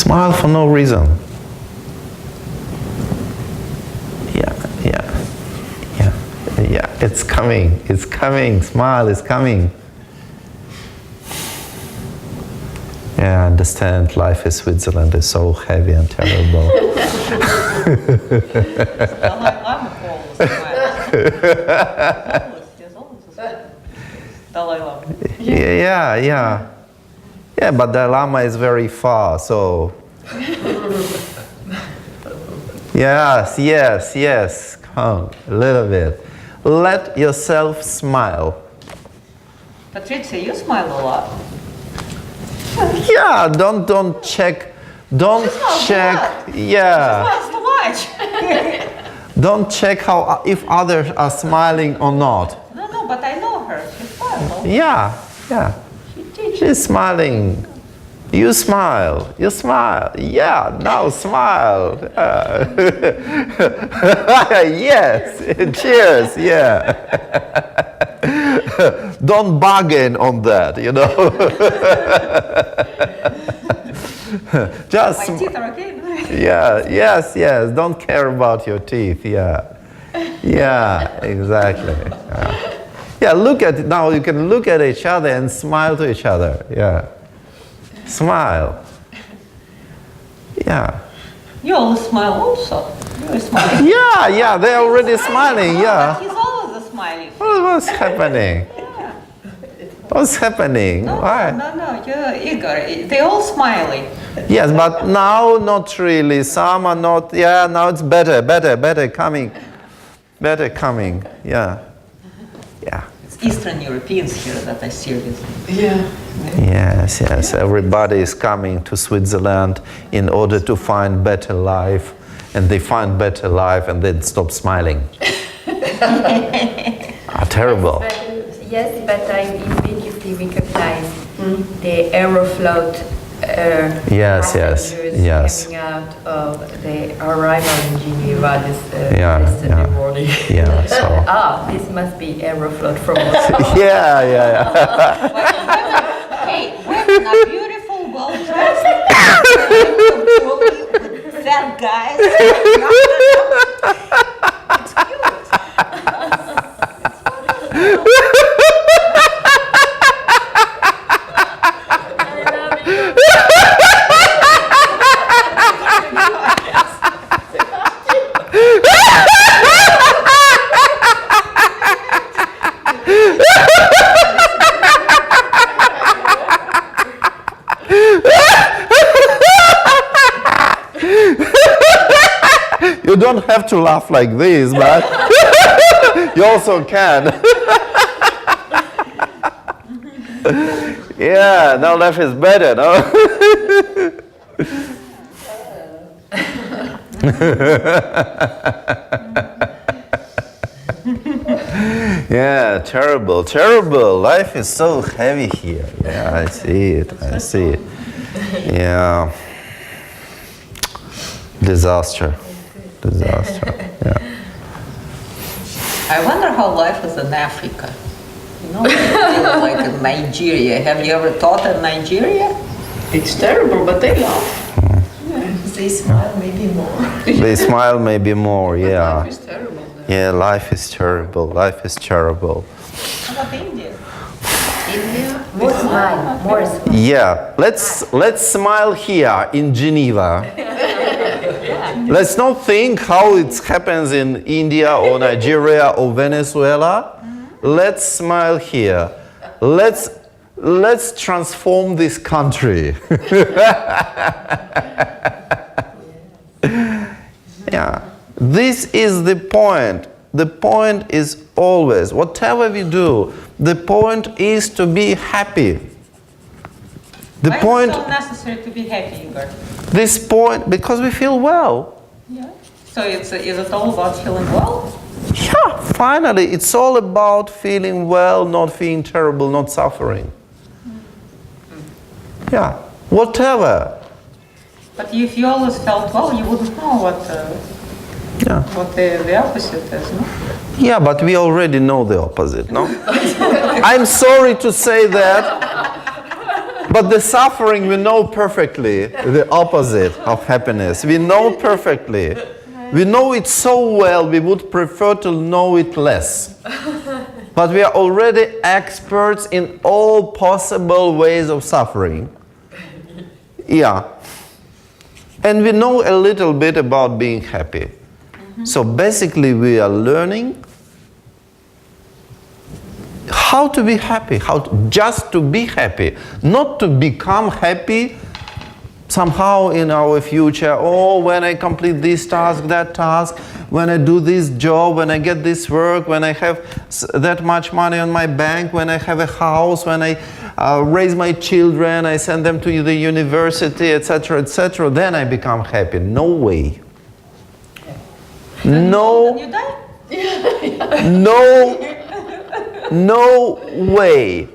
Smile for no reason. Yeah, it's coming, smile is coming. Yeah, I understand life in Switzerland is so heavy and terrible. Yeah, but the Lama is very far, so... Yes, come, a little bit. Let yourself smile. Patrizia, you smile a lot. Yeah, don't check, yeah. Smiles too much. Don't check if others are smiling or not. No, but I know her. She smiles. Yeah. She's smiling. You smile. Yeah, now smile. Yes, cheers, yeah. Don't bargain on that, you know. Just my teeth are okay. yes. Don't care about your teeth, yeah. Yeah, exactly. Yeah, look at it now. You can look at each other and smile to each other, yeah. Smile. Yeah. You always smile also. You're smiling. Yeah, they're already smiling, yeah. He's always a smiley. What's happening? Yeah. What's happening? Why? No, Igor, they all smiling. Yes, but now not really. Some are not. Yeah, now it's better coming. Better coming, yeah. It's Eastern Europeans here that are serious. Yeah. Yes. Everybody is coming to Switzerland in order to find better life, and they find better life and then stop smiling. Terrible. Yes, but I immediately recognize the Aeroflot passengers coming out of the arrival in Geneva yesterday morning. Yeah, so. This must be Aeroflot from Moscow. Yeah. Hey, women are beautiful, well dressed, fat guys. It's cute. You don't have to laugh like this, but you also can. Yeah, now life is better, no? Yeah, terrible. Life is so heavy here. Yeah, I see it. Yeah. Disaster. Yeah. I wonder how life is in Africa. You know, like in Nigeria. Have you ever taught in Nigeria? It's terrible, but they laugh. They smile maybe more. They smile maybe more, yeah. Life is terrible. Yeah, life is terrible. How about India? India? More smile. Yeah, let's smile here in Geneva. Let's not think how it happens in India or Nigeria or Venezuela. Let's smile here. Let's transform this country. Yeah, this is the point. The point is always, whatever we do, the point is to be happy. Why is it so necessary to be happy, Igor? This point, because we feel well. Yeah. So is it all about feeling well? Yeah, finally, it's all about feeling well, not feeling terrible, not suffering. Yeah, whatever. But if you always felt well, you wouldn't know what the opposite is, no? Yeah, but we already know the opposite, no? I'm sorry to say that. But the suffering we know perfectly, the opposite of happiness. We know perfectly. We know it so well, we would prefer to know it less. But we are already experts in all possible ways of suffering. Yeah. And we know a little bit about being happy. So basically we are learning how to be happy, just to be happy, not to become happy somehow in our future. Oh, when I complete this task, that task, when I do this job, when I get this work, when I have that much money on my bank, when I have a house, when I raise my children, I send them to the university, etc., then I become happy. No way. No. You die? No way.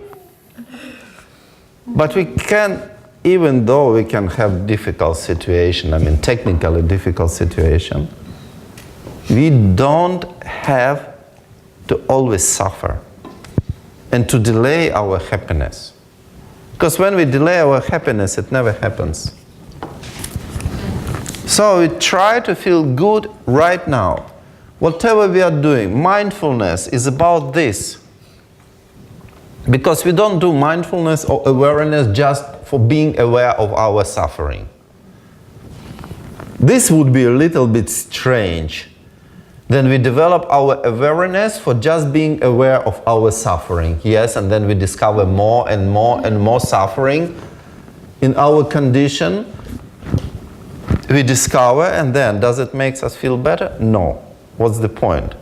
But we can, even though we can have difficult situation, I mean technically difficult situation, we don't have to always suffer and to delay our happiness. Because when we delay our happiness, it never happens. So we try to feel good right now. Whatever we are doing, mindfulness is about this. Because we don't do mindfulness or awareness just for being aware of our suffering. This would be a little bit strange. Then we develop our awareness for just being aware of our suffering. Yes, and then we discover more and more and more suffering in our condition. We discover, and then does it make us feel better? No. What's the point?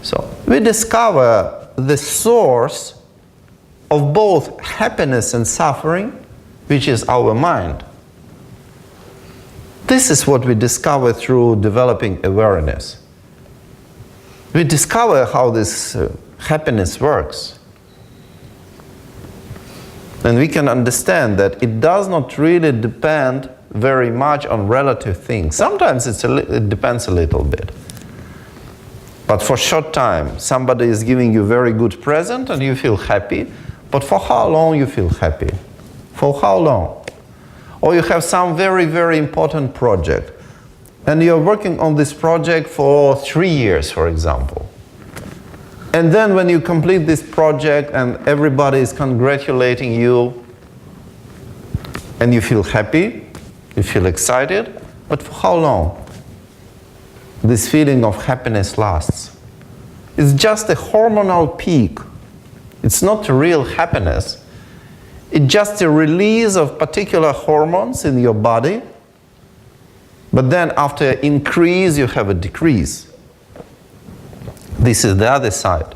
So we discover the source of both happiness and suffering, which is our mind. This is what we discover through developing awareness. We discover how this happiness works. And we can understand that it does not really depend very much on relative things. Sometimes it depends a little bit. But for a short time, somebody is giving you a very good present and you feel happy. But for how long you feel happy? For how long? Or you have some very, very important project. And you're working on this project for 3 years, for example. And then when you complete this project and everybody is congratulating you, and you feel happy, you feel excited, but for how long this feeling of happiness lasts? It's just a hormonal peak. It's not real happiness. It's just a release of particular hormones in your body, but then after increase you have a decrease. This is the other side.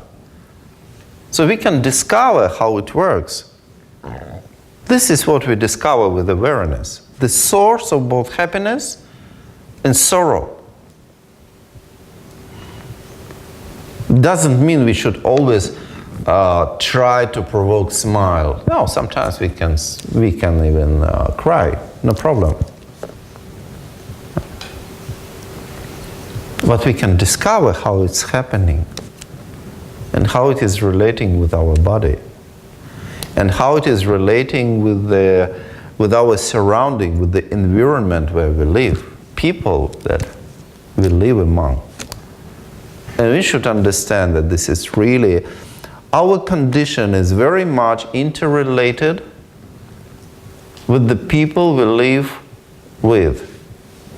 So we can discover how it works. This is what we discover with awareness. The source of both happiness and sorrow. Doesn't mean we should always try to provoke smile. No, sometimes we can even cry. No problem. But we can discover how it's happening and how it is relating with our body and how it is relating with our surrounding, with the environment where we live, people that we live among. And we should understand that this is really, our condition is very much interrelated with the people we live with.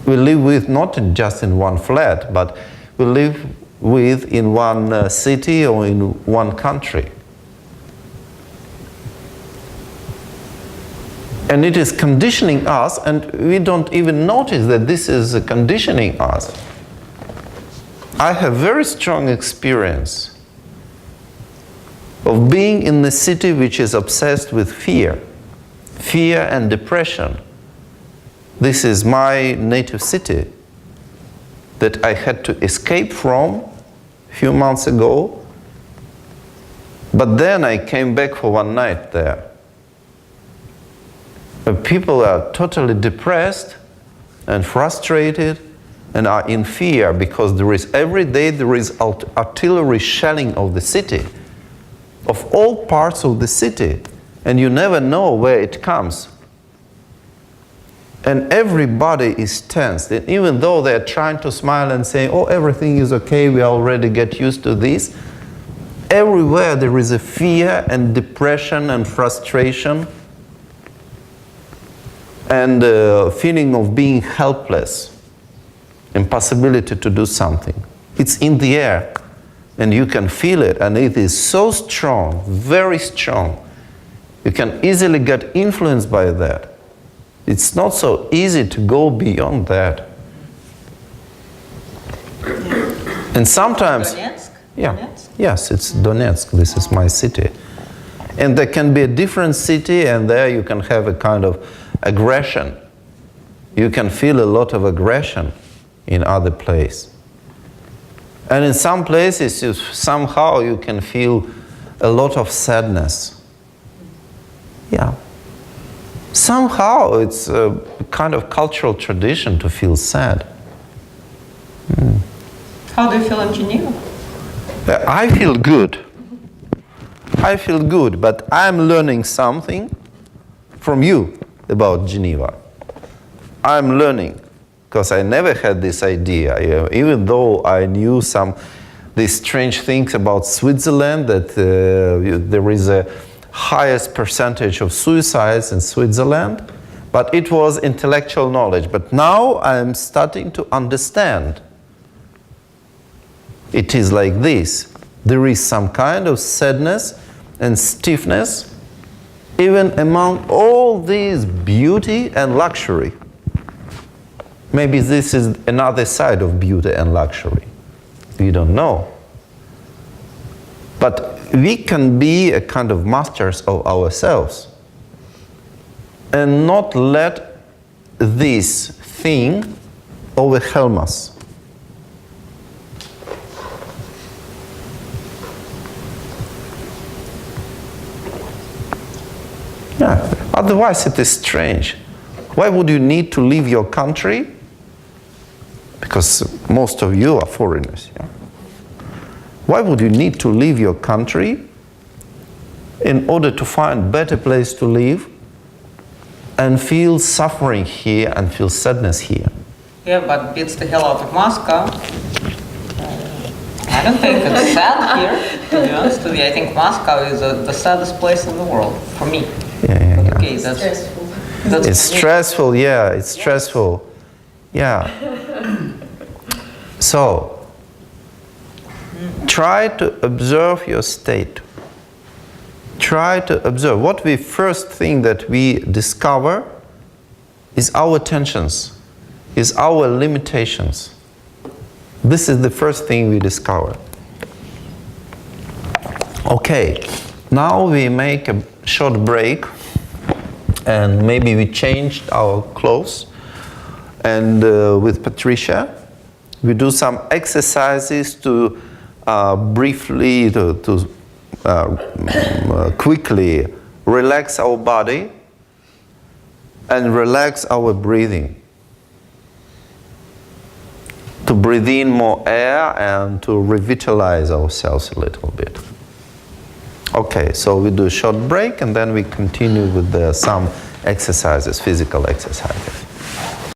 We live with not just in one flat, but we live with in one city or in one country. And it is conditioning us, and we don't even notice that this is conditioning us. I have very strong experience of being in a city which is obsessed with fear and depression. This is my native city that I had to escape from a few months ago, but then I came back for one night there. People are totally depressed and frustrated and are in fear because every day there is artillery shelling of the city, of all parts of the city. and you never know where it comes. And everybody is tense. And even though they're trying to smile and say, oh, everything is okay, we already get used to this, everywhere there is a fear and depression and frustration and a feeling of being helpless, impossibility to do something. It's in the air, and you can feel it, and it is so strong, very strong. You can easily get influenced by that. It's not so easy to go beyond that. And sometimes... Donetsk? Yeah. Donetsk? Yes, it's Donetsk. This is my city. And there can be a different city, and there you can have a kind of aggression. You can feel a lot of aggression in other places. And in some places, somehow you can feel a lot of sadness. Yeah. Somehow it's a kind of cultural tradition to feel sad. How do you feel in Geneva? I feel good. I feel good, but I'm learning something from you about Geneva. I'm learning, because I never had this idea, even though I knew these strange things about Switzerland, that there is a highest percentage of suicides in Switzerland, but it was intellectual knowledge. But now I'm starting to understand. It is like this. There is some kind of sadness and stiffness even among all this beauty and luxury. Maybe this is another side of beauty and luxury. We don't know. But we can be a kind of masters of ourselves and not let this thing overwhelm us. Yeah, otherwise it is strange. Why would you need to leave your country? Because most of you are foreigners. Yeah? Why would you need to leave your country in order to find a better place to live and feel suffering here and feel sadness here? Yeah, but beats the hell out of Moscow. I don't think it's sad here, to be honest with you. I think Moscow is the saddest place in the world, for me. Yeah. Okay, that's Stressful. It's stressful, yeah, it's stressful. Yeah. So, try to observe your state. Try to observe. What we first thing that we discover is our tensions, is our limitations. This is the first thing we discover. Okay, now we make a short break, and maybe we changed our clothes, and with Patrizia we do some exercises to briefly, quickly relax our body and relax our breathing, to breathe in more air and to revitalize ourselves a little bit. Okay, so we do a short break and then we continue with some exercises, physical exercises.